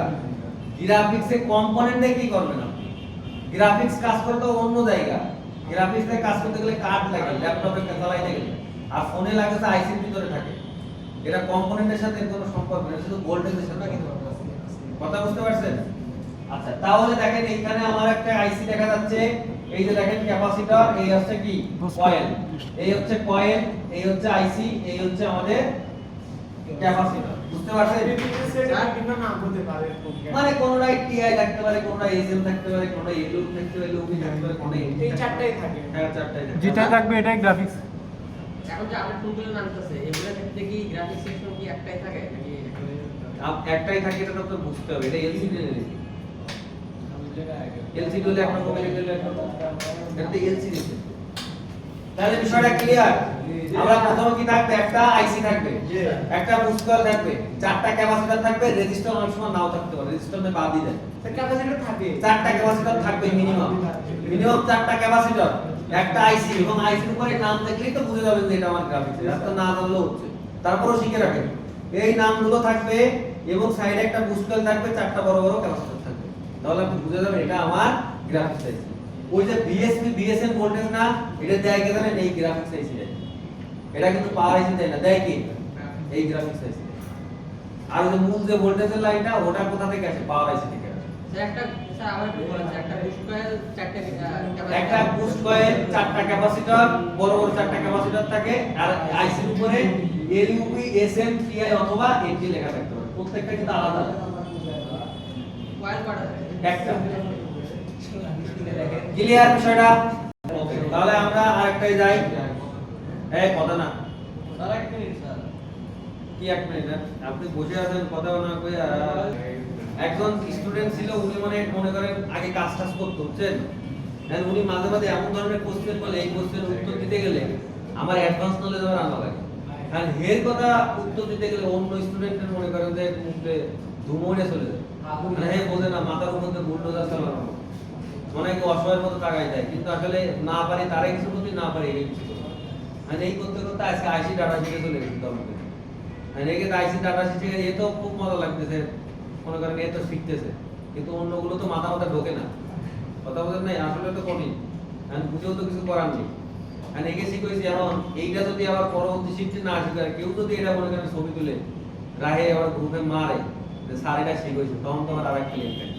গ্রাফিক্সে কম্পোনেন্টে কি করবেন আপনি? গ্রাফিক্স কাজ করে তো অন্য জায়গা। গ্রাফিক্সে কাজ করতে গেলে কার্ড লাগে, ল্যাপটপে চালাইতে গেলে, আর ফোনে লাগে তো আইসির ভিতরে থাকে। এটা কম্পোনেন্টের সাথে কোনো সম্পর্ক নেই, শুধু ভোল্টেজের সাথে কিন্তু কথা বুঝতে পারছেন? আচ্ছা, তাহলে দেখেন এখানে আমার একটা আইসি দেখা যাচ্ছে। এই যে দেখেন ক্যাপাসিটর, এই হচ্ছে কি কয়েল, এই হচ্ছে কয়েল, এই হচ্ছে আইসি, এই হচ্ছে আমাদের ক্যাপাসিটর। বুঝতে পারছেন? স্যার কিংবা নাম হতে পারে মানে কোনটাই টিআই থাকতে পারে, কোনটা এসএম থাকতে পারে, কোনটা এলইউ থাকতে পারে, এলইউ থাকতে পারে, কোনটা এই চারটাই থাকে হ্যাঁ, চারটাই থাকে। যেটা থাকবে এটাই গ্রাফিক্স। এখন যে আপনি কোনগুলো নামতেছে এগুলোর ক্ষেত্রে কি গ্রাফিক্স সেকশন কি একটাই থাকে নাকি একটাই থাকে, এটা তো আপনার বুঝতে হবে। এটা এলসিডি নেই, এলসিডি হলে একটা মোবাইল হলে একটা, এটা তো এলসিডি। তাহলে বিষয়টা ক্লিয়ার। আমরা প্রথমে কি থাকবে, একটা আইসি থাকবে, একটা বুস্ট কয়েল থাকবে, চারটা ক্যাপাসিটর থাকবে, রেজিস্টার অনেক সময় নাও থাকতে পারে, রেজিস্টার মে বাদ দিয়ে দেন। ক্যাপাসিটর থাকে, চারটা ক্যাপাসিটর থাকবে মিনিমাম চারটা ক্যাপাসিটর, একটা আইসি, এবং আইসির উপরে নাম দেখলেই তো বুঝে যাবেন যে এটা আমার গ্রাফিক্স, এটা তো না জানলেও হচ্ছে। তারপরেও শিখে রাখেন এই নামগুলো থাকবে, এবং সাইডে একটা বুস্ট কয়েল থাকবে, চারটা বড় বড় ক্যাপাসিটর থাকবে, তাহলে আপনি বুঝে যাবেন এটা আমার গ্রাফিক্স আইসি। ওই যে বিএসপি বিএসএন ভোল্টেজ না, এটা দেয় কে জানেন? এই গ্রাফিক্স আইসি দেয়। এটা কিন্তু পাওয়ার আইসি দেয় না, দেয় কি? এই গ্রাফিক্স আইসি। আর ওই যে মূল যে ভোল্টেজের লাইনটা, ওটা কোথা থেকে আসে? পাওয়ার আইসি থেকে আসে। স্যার আমার একটু বলেন, একটা বুস্ট কয়েল চারটে একটা বুস্ট কয়েল, চারটা ক্যাপাসিটর, বড় বড় চারটা ক্যাপাসিটর থাকে, আর আইসির উপরে এলইউপি এসএম টিআই অথবা এনটি লেখা থাকতে পারে, প্রত্যেকটা কিন্তু আলাদা কয়েল কটা একটা। ক্লিয়ার বিষয়টা? ওকে, তাহলে আমরা আরেকটাই যাই। এই কথা না স্যার এক মিনিট স্যার, কি এক মিনিট? আপনি বসে আছেন কথা না কই। একজন স্টুডেন্ট ছিল, উনি মনে করেন আগে কাজ টাজ করতে হচ্ছেন, উনি মাঝে মাঝে এমন ধরনের কোশ্চেন বলে, এই কোশ্চেনের উত্তর দিতে গেলে আমার অ্যাডভান্স নলেজ আমার আনা লাগে, কারণ এর কথা উত্তর দিতে গেলে অন্য স্টুডেন্টের মনে করেন যে মুখে ধুমড়ে চলে যায়, মানে হে বোঝে না, মাথার উপর দিয়ে বুলডোজার চালানো, অনেকে অসহায়ের মতো তাকাই দেয়, কিন্তু আসলে না পারি তারাই কিছু করতে, না পারি এই কিছু করতে। মানে এই করতে করতে আজকে আইসি ডাটা শিখে চলে গেছে আমাকে, মানে এই আইসি ডাটা শিখে এ তো খুব মজা লাগতেছে, মনে করেন এ তো শিখতেছে, কিন্তু অন্যগুলো তো মাথা মাথা ঢোকে না, কথা বলেন নাই, আসলে তো কঠিন, আমি বুঝেও তো কিছু করার নেই। আর একে শিখেছি, এখন এইটা যদি আবার পরবর্তী শিখতে না শিখে, কেউ যদি এটা মনে করেন ছবি তুলে রাহে আবার গ্রুপে মারে যে স্যার এটা শিখেছে, তখন তো আমার আরেক ক্লিয়ার থাকে,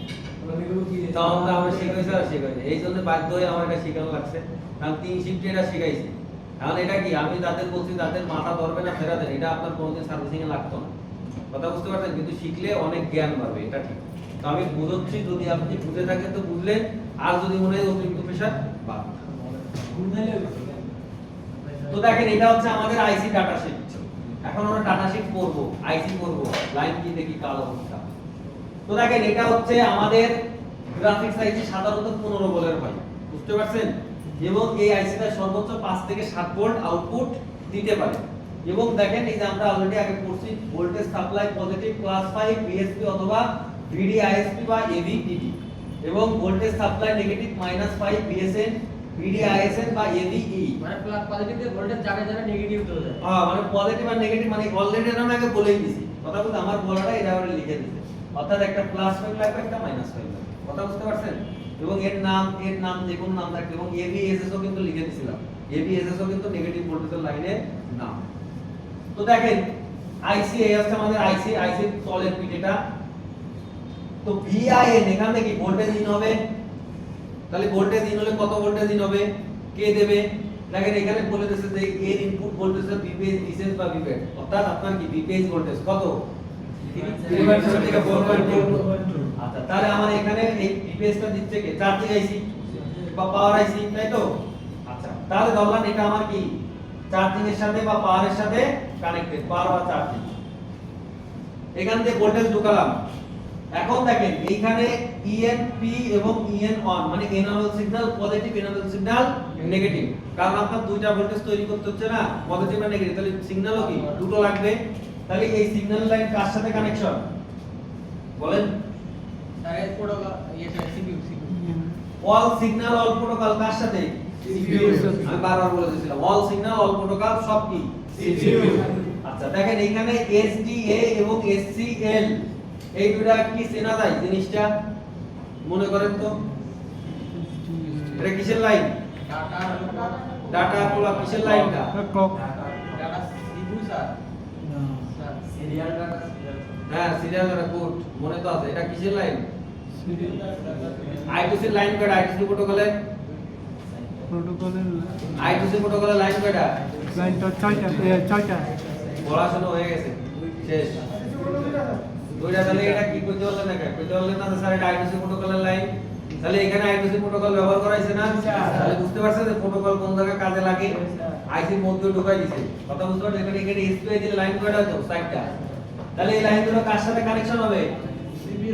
তখন তো আমার শিখেছে আর শিখেছে, এই জন্য বাধ্য হয়ে আমার এটা শেখানো লাগছে, কারণ 3 শিফটে এটা শিখাইছি। এখন এটা কি আমি তাদের বলছি, তাদের মাথা ধরবে না ফেরা দেন, এটা আপনার কোনোদিন সার্ভিসিং এ লাগতো না, কথা বুঝতে পারছেন? কিন্তু শিখলে অনেক জ্ঞান বাড়বে, এটা ঠিক। তো আমি বুঝাচ্ছি, যদি আপনি বুঝে থাকেন তো বুঝলেন, আর যদি মনে হয় অতিরিক্ত প্রেশার বাড়বে। তো দেখেন, এটা হচ্ছে আমাদের আইসি ডাটা শিট। এখন আমরা ডাটা শিট পড়বো, আইসি পড়বো, লাইন কি দেখি কাল অবস্থা। তো দেখেন, এটা হচ্ছে আমাদের গ্রাফিক্স আইসি, সাধারণত 15 ভোল্টের হয়, বুঝতে পারছেন? এবং এই আইসিটা সর্বোচ্চ 5 থেকে 7 ভোল্ট আউটপুট দিতে পারে। এবং দেখেন, এই যে আমরা অলরেডি আগে পড়ছি, voltage supply positive class 5 BSP অথবা ভিডিআইএসপি বা এভিডিটি, এবং ভোল্টেজ সাপ্লাই নেগেটিভ -5 বিএসএন ভিডিআইএসএন বা এভিই, মানে প্লাস পজিটিভ দিয়ে ভোল্টেজ যাবে যাবে নেগেটিভ চলে যায়। হ্যাঁ, মানে পজিটিভ আর নেগেটিভ, মানে অলরেডি আমি আগে বলেই দিছি, কথা বলতে আমার বলাটা এটা আমরা লিখে দিছি, অর্থাৎ একটা +5 লাগবে, একটা -5 লাগবে, কথা বুঝতে পারছেন? এবং এর নাম যে কোনো নাম থাকবে, এবং এভিএসএসও কিন্তু লিখে দিছিলাম, এভিএসএসও কিন্তু নেগেটিভ ভোল্টেজের লাইনের নাম। তো দেখেন, আইসি এই হচ্ছে আমাদের আইসি তলের পিঠ এটা। তো ভিআইএন এখান থেকে ভোল্টেজ ইন হবে, তাহলে ভোল্টেজ ইন হলে কত ভোল্টেজ ইন হবে, কে দেবে? দেখেন, এখানে বলে দিয়েছে যে এর ইনপুট ভোল্টেজ হচ্ছে ভিপিএস ডিসেন্স বা ভিপেট, অর্থাৎ আপনার কি ভিপিএস ভোল্টেজ কত? 3.2 থেকে 4.2। আচ্ছা, তাহলে আমার এখানে এই ভিপিএসটা দিচ্ছে কে? চার্জিং আইসি বা পাওয়ার আইসি, তাই তো? আচ্ছা, তাহলে ধরলাম এটা আমার কি চার্জিং এর সাথে বা পাওয়ারের সাথে কানেক্টেড, পাওয়ার বা চার্জিং। এখান থেকে ভোল্টেজ ঢুকালাম। এখন দেখেন, এইখানে ইএনপি এবং ইএন অন, মানে enable signal positive, enable signal negative, কারণ আপনার দুইটা ভোল্টেজ তৈরি করতে হচ্ছে না, পজিটিভ আর নেগেটিভ, তাহলে সিগন্যালও কি দুটো লাগবে। তাহলে এই সিগন্যাল লাইন কার সাথে কানেকশন বলেন? স্যার এর protocol CPU all signal all protocol কার সাথে? সিপিইউ। আমি বারবার বলে দিয়েছিলাম, অল সিগন্যাল অল প্রোটোকল সব কি সিপিইউ। আচ্ছা, দেখেন এখানে এসডিএ এবং এসসিএল, এই দুটো কি চেনা যায় জিনিসটা? মনে করেন তো, এটা কিসের লাইন? ডাটা পোলা কিসের লাইনটা? Clock. Data CPU sir, serial data, হ্যাঁ, সিরিয়াল ডাটা কোড মনে তো আছে, এটা কিসের লাইন? আই2সি লাইন কয়টা? আই2সি প্রোটোকলে আই2সি প্রোটোকলের লাইন কয়টা? লাইনটা 6টা। পড়াশোনা হয়ে গেছে, শেষ। দুইটা। তাহলে এটা কি করতে বললে না? কইতে বললে না স্যার এটা আই2সি প্রোটোকলের লাইন, তাহলে এখানে আই2সি প্রোটোকল ব্যবহার করাইছে না? তাহলে বুঝতে পারছেন যে প্রোটোকল কোন জায়গায় কাজে লাগে, আইসির মধ্যে ঢুকাই দিয়েছে, কথা বুঝতে পারছেন? এখানে এসপিআই দিলে লাইন কয়টা হতো? 4টা। তাহলে এই লাইনগুলো কার সাথে কানেকশন হবে? সিপিইউ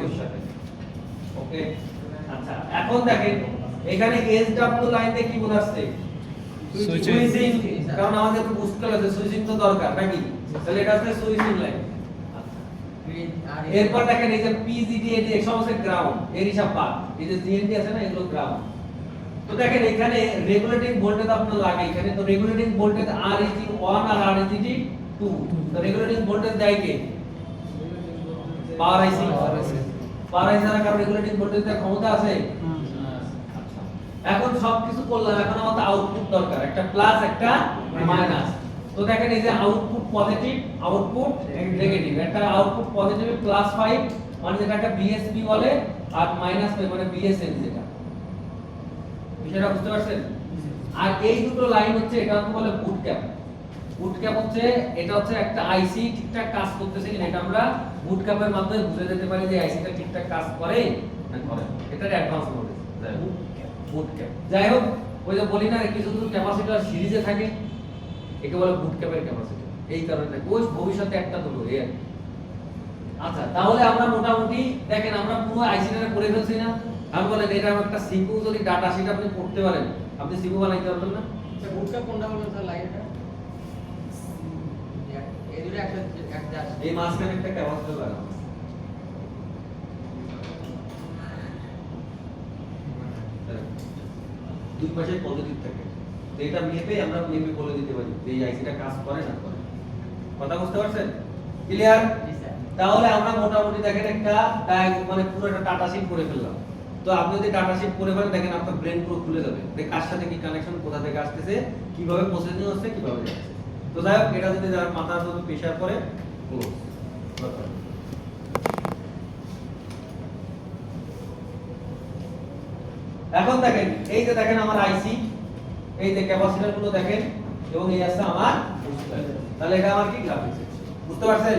এর সাথে। ওকে, আচ্ছা, এখন দেখেন এখানে এসডব্লিউ লাইন দিয়ে কি বোঝাচ্ছে? সুইচিং, কারণ আমাদের তো বুঝতে হবে যে সুইচিং তো দরকার নাকি, তাহলে এটা হচ্ছে সুইচিং লাইন। এরপর দেখেন এই যে পিজিডি এটি সমস্ত গ্রাউন্ড এর হিসাব পাক, এই যে জিএনডি আছে না এগুলো গ্রাউন্ড। তো দেখেন এখানে রেগুলেটিং ভোল্টেজ আপনার লাগে, এখানে তো রেগুলেটিং ভোল্টেজ আরইজি 1 আর আরইজি 2। তো রেগুলেটিং ভোল্টেজ দেয় কে? পাওয়ার আইসি। পাওয়ার আইসি এর কারণে রেগুলেটিং ভোল্টেজ এর ক্ষমতা আছে। আচ্ছা, এখন সবকিছু করলাম, এখন আমাদের আউটপুট দরকার, একটা প্লাস একটা মাইনাস। তো দেখেন এই যে আউটপুট পজিটিভ, আউটপুট নেগেটিভ, একটা আউটপুট পজিটিভ +5 মানে যেটাকে বিএসপি বলে, আর -5 মানে বিএসএন যেটা, বিষয়টা বুঝতে পারছেন? আর এই দুটো লাইন হচ্ছে, এটা বলে বুট ক্যাপ। বুট ক্যাপ হচ্ছে, এটা হচ্ছে একটা আইসি ঠিকঠাক কাজ করতেছে কিনা এটা আমরা বুট ক্যাপের মাধ্যমে বুঝে যেতে পারি যে আইসিটা ঠিকঠাক কাজ করে না করে। এটার অ্যাডভান্স নোলেজ বুট ক্যাপ। যাই হোক, ওই যে বলি না কিছু কিছু ক্যাপাসিটর সিরিজে থাকে, একে বলে বুট ক্যাপের ক্যাপাসিটর, এই কারণে ওই ভবিষ্যতে একটা দুটো এই আর কি। আচ্ছা, তাহলে আমরা মোটামুটি দেখেন আমরা পুরো আইসিটা করে ফেলছি না। আমি বলেন এটা একটা সিপিইউ যদি ডাটা শিট আপনি পড়তে পারেন, আপনি সিপিইউ বানাইতে পারবেন না? আচ্ছা, বুটকা কোনটা বলুন স্যার লাইনটা? এই দুটো একটা এই মাঝখানে একটা ক্যাপাসিটর লাগানো, দুই পাশে পজিটিভ থাকে, তো এটা মেপে আমরা মেপে বলে দিতে পারি যে এই আইসিটা কাজ করে না করে। কথা বুঝতে পারছেন? ক্লিয়ার? জি স্যার। তাহলে আমরা মোটামুটি দেখেন একটা মানে পুরো একটা ডাটা শিট করে ফেললাম। তো আপনি যদি ডাটা শিট করে ফেলেন দেখেন আপনার ব্রেন পুরো খুলে যাবে, যে কার সাথে কি কানেকশন, কোথা থেকে আসতেছে, কিভাবে প্রসেসিং হচ্ছে, কিভাবে যাচ্ছে। তো যাই হোক, এটা যদি যারা মাথার উপর প্রেসার করে এখন দেখেন এই যে দেখেন আমার আইসি, এই যে ক্যাপাসিটর গুলো দেখেন, এবং এই আছে আমার ডিসপ্লে। তাহলে এটা আমার কি গ্রাফিক্স, বুঝতে পারছেন?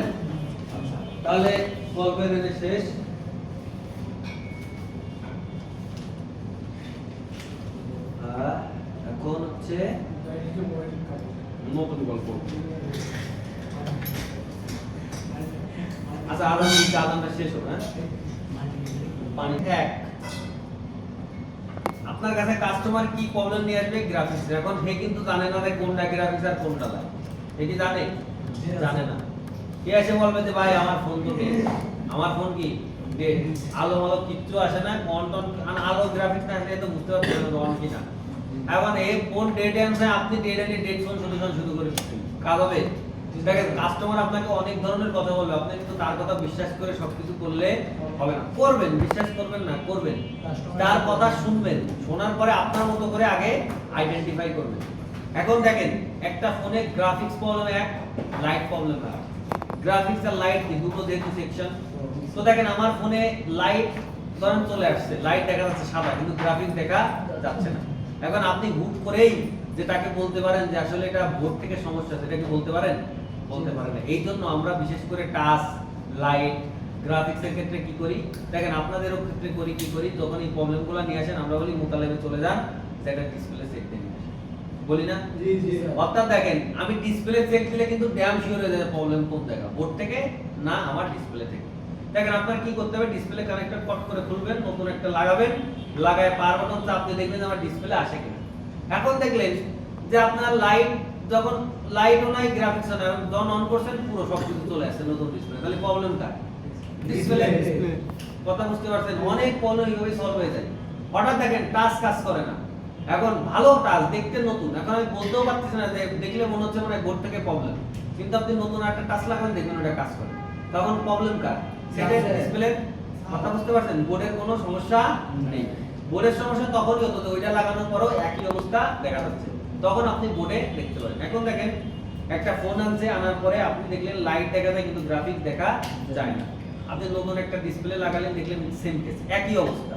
আচ্ছা, তাহলে গল্পের এনে শেষ। এখন হচ্ছে নতুন গল্প। আচ্ছা, আদানটা শেষ হবে। পানি এক, আপনার কাছে কাস্টমার কি প্রবলেম নিয়ে আসবে গ্রাফিক্স, এখন হে কিন্তু জানে না যে কোনটা গ্রাফিক্স আর কোনটা লাইট। হে কি জানে? জানে না। কে এসে বলবে যে ভাই আমার ফোন তো ডেড, আমার ফোন কি ডেড, আলো মালো কিচ্ছু আসে না, কন্টন আলো গ্রাফিক্স না আসলে তো বুঝতে পারছেন না অন কি না। এখন এই ফোন ডেড আনছে, আপনি ডেড এনে ডেড ফোন সলিউশন শুরু করে কাজ হবে? দেখেন কাস্টমার আপনাকে অনেক ধরনের কথা বলবে, আপনি কিন্তু তার কথা বিশ্বাস করে সবকিছু করলে হবে না। করবেন, বিশ্বাস করবেন না, করবেন, তার কথা শুনবেন, শোনার পরে আপনার মতো করে আগে আইডেন্টিফাই করবেন। এখন দেখেন একটা ফোনে গ্রাফিক্স প্রবলেম এক, লাইট প্রবলেম এক। গ্রাফিক্স আর লাইট কি দুটো যেহেতু সেকশন, তো দেখেন আমার ফোনে লাইট ধরেন চলে আসছে, লাইট দেখা যাচ্ছে সাদা, কিন্তু গ্রাফিক্স দেখা যাচ্ছে না। এখন আপনি হুট করেই যে তাকে বলতে পারেন যে আসলে এটা বোর্ড থেকে সমস্যা, সেটা কি বলতে পারেন? বলতে পারেন না। এই জন্য আমরা বিশেষ করে টাচ, লাইট, গ্রাফিক্স এর ক্ষেত্রে কি করি দেখেন, আপনাদেরও ক্ষেত্রে করি কি করি, যখন এই প্রবলেমগুলো নিয়ে আসেন আমরা বলি মোতালেবে চলে যান, সেটা ডিসপ্লে চেক দিয়ে নিয়ে আসেন, বলি না? জি জি। অর্থাৎ দেখেন আমি ডিসপ্লে চেক দিলে কিন্তু ড্যাম শিওর হয়ে যায় প্রবলেম কোন জায়গা, বোর্ড থেকে না আমার ডিসপ্লে থেকে। দেখেন আপনার কি করতে হবে, ডিসপ্লে কানেক্টর কট করে খুলবেন, নতুন একটা লাগাবেন, লাগায় পাওয়ার বাটন চাপ দিয়ে দেখবেন আমার ডিসপ্লে আসে কিনা। এখন দেখলেন যে আপনার লাইট যখন লাইটও নাই, গ্রাফিক্সও নাই, যখন অন করছেন পুরো সবকিছু চলে আসছে নতুন ডিসপ্লে, তাহলে প্রবলেমটা ডিসপ্লে। কথা বুঝতে পারছেন? অনেক প্রবলেম এইভাবে সলভ হয়ে যায়। হঠাৎ দেখেন টাচ কাজ করে না, এখন ভালো টাচ দেখতে নতুন, এখন আমি বলতেও পারতেছি না যে দেখলে মনে হচ্ছে মানে বোর্ড থেকে প্রবলেম, কিন্তু আপনি নতুন একটা টাচ লাগান দেখবেন ওটা কাজ করে, তখন প্রবলেম কার? সেটা ডিসপ্লে। কথা বুঝতে পারছেন? বোর্ডের কোনো সমস্যা নেই। বোর্ডের সমস্যা তখনই হতো ওইটা লাগানোর পরও একই অবস্থা দেখা যাচ্ছে, তখন আপনি বোর্ডে দেখতে পারেন। এখন দেখেন একটা ফোন আনছে, আনার পরে আপনি দেখলেন লাইট দেখা যায় কিন্তু গ্রাফিক্স দেখা যায় না। আপনি নতুন একটা ডিসপ্লে লাগালেন, দেখলেন সেম কেস, একই অবস্থা,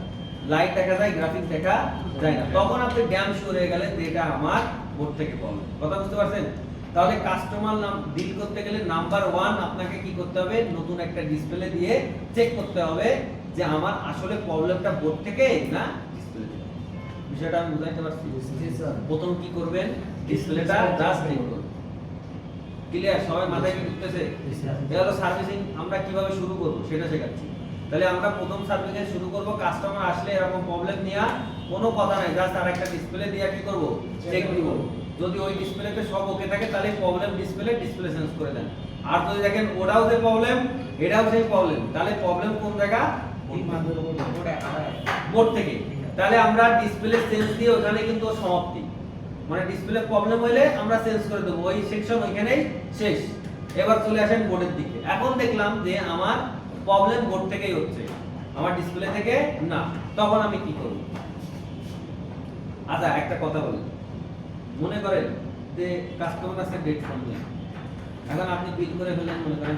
লাইট দেখা যায় গ্রাফিক্স দেখা যায় না, তখন আপনি ড্যাম শিওর হয়ে গেলেন যে এটা আমার বোর্ড থেকে প্রবলেম। কথা বুঝতে পারছেন? তাহলে কাস্টমার নাম ডিল করতে গেলে নাম্বার 1 আপনাকে কি করতে হবে, নতুন একটা ডিসপ্লে দিয়ে চেক করতে হবে যে আমার আসলে প্রবলেমটা বোর্ড থেকে না ডিসপ্লে থেকে। বিষয়টা আমি বুঝাইতে পারছি? জি স্যার। প্রথম কি করবেন, ডিসপ্লেটা জাস্ট চেক করবেন। ক্লিয়ার? সবাই মাথায় কি ঢুকতেছে? এটা হলো সার্ভিসিং আমরা কিভাবে শুরু করব সেটা শেখাচ্ছি। তাহলে আমরা প্রথম সার্ভিসিং শুরু করব, কাস্টমার আসলে এরকম প্রবলেম নিয়ে কোনো কথা নাই, জাস্ট আরেকটা ডিসপ্লে দিয়ে কি করব, চেক দিব। যদি ওই ডিসপ্লেতে সব ওকে থাকে তাহলে প্রবলেম ডিসপ্লে চেঞ্জ করে দেন। আর যদি দেখেন ওটাও যে প্রবলেম এটাও সেই প্রবলেম, তাহলে প্রবলেম কোন জায়গা? বোর্ড থেকে। তাহলে আমরা ডিসপ্লে চেঞ্জ দিয়ে ওখানে কিন্তু সমাপ্তি, মানে ডিসপ্লে প্রবলেম হইলে আমরা চেঞ্জ করে দেবো, ওই সেকশন ওইখানেই শেষ। এবার চলে আসেন বোর্ডের দিকে। এখন দেখলাম যে আমার প্রবলেম বোর্ড থেকেই হচ্ছে, আমার ডিসপ্লে থেকে না, তখন আমি কি করব? আচ্ছা একটা কথা বলি, মনে করেন যে কাস্টমার আছে ডেট ফোন নিয়ে, এখন আপনি বিল করে ফেলেন মনে করেন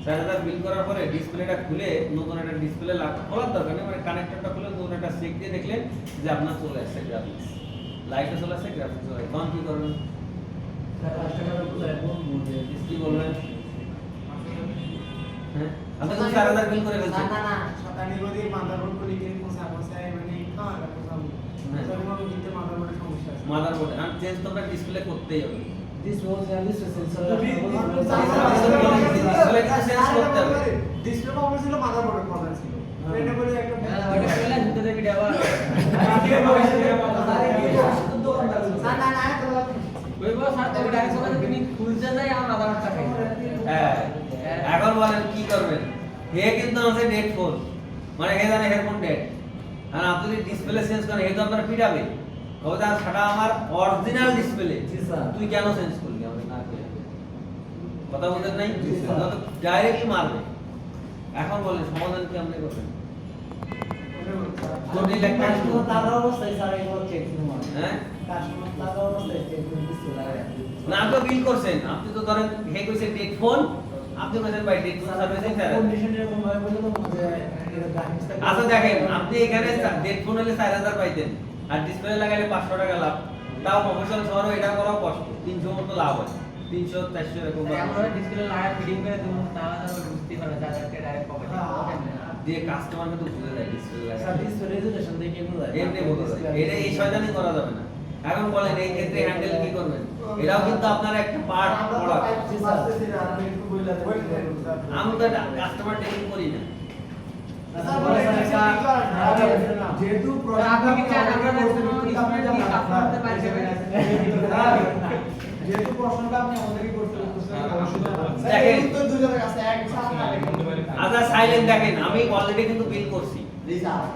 4000 বিল করার পরে ডিসপ্লেটা খুলে নতুন একটা ডিসপ্লে খোলার দরকার নেই, মানে কানেক্টরটা খুলে নতুন একটা চেক দিয়ে দেখলেন যে আপনার চলে আসছে গ্রাফিক্স, লাইটে চলে আসছে, গ্রাফিক্স চলে আসছে, তখন কি করবেন? কি বলবেন? হ্যাঁ আপনি তো 4000 বিল করে ফেলছেন। মাদারবোর্ড আর চেঞ্জ তো আমরা ডিসপ্লে করতেই হবে। এখন বলেন কি করবেন? হে কিন্তু আছে ডেট ফোন, মানে হে জানে হেডফোন ডেট, আর আপনি যদি ডিসপ্লে চেঞ্জ করেন হে তো আপনার পিটাবে, ওটা ছাড়া আমার অরিজিনাল ডিসপ্লে তুই কেন চেঞ্জ করলি? আমি না করে কথা বলতেন নাই, ডাইরেক্টলি মারবে। এখন বলেন সমাধান কি আপনি করবেন? যদি লেখা শুধু তার অবস্থায় স্যার এই হচ্ছে হ্যাঁ কাস্টমার তার অবস্থায় ডিসপ্লে লাগায় না তো বিল করছেন আপনি, তো ধরেন হে কইছে ডেট ফোন, আপনি বলেন ভাই date phone servicing sir condition এরকম ভাবে বলে তো আচ্ছা দেখেন আপনি এখানে ডেট ফোন হলে 4000 পাইতেন আর ডিসপ্লে লাগাইলে 500 টাকা লাভ, তাও প্রফেশনাল শহরে এটা করাও কষ্ট, 300 মতো লাভ হয়, 300 400 এরকম আমরা ডিসপ্লে লাগায় ফিটিং করে দেব, তাহলে বুঝতে পারবে যাদেরকে ডাইরেক্ট পকেটে দিয়ে কাস্টমার কিন্তু বুঝে যায় ডিসপ্লে লাগায়, স্যার ডিসপ্লে রেজুলেশন দেখে বোঝা যায়, এমনি বোঝা যায়, এটা এই শয়তানি করা যাবে না। এখন বলেন এই ক্ষেত্রে হ্যান্ডেল কি করবেন? এটাও কিন্তু আপনার একটা পার্ট পড়া, আমি তো কাস্টমার ট্রেনিং করি না। যেহেতু আপনি কি চান আমরা ডিসপ্লে কাস্টমারদের পাইছে যেহেতু প্রশ্নটা আপনি আমাদেরকে করতে বলতেছেন দেখেন তো দুজনের কাছে এক আচ্ছা সাইলেন্ট দেখেন, আমি অলরেডি কিন্তু বিল করছি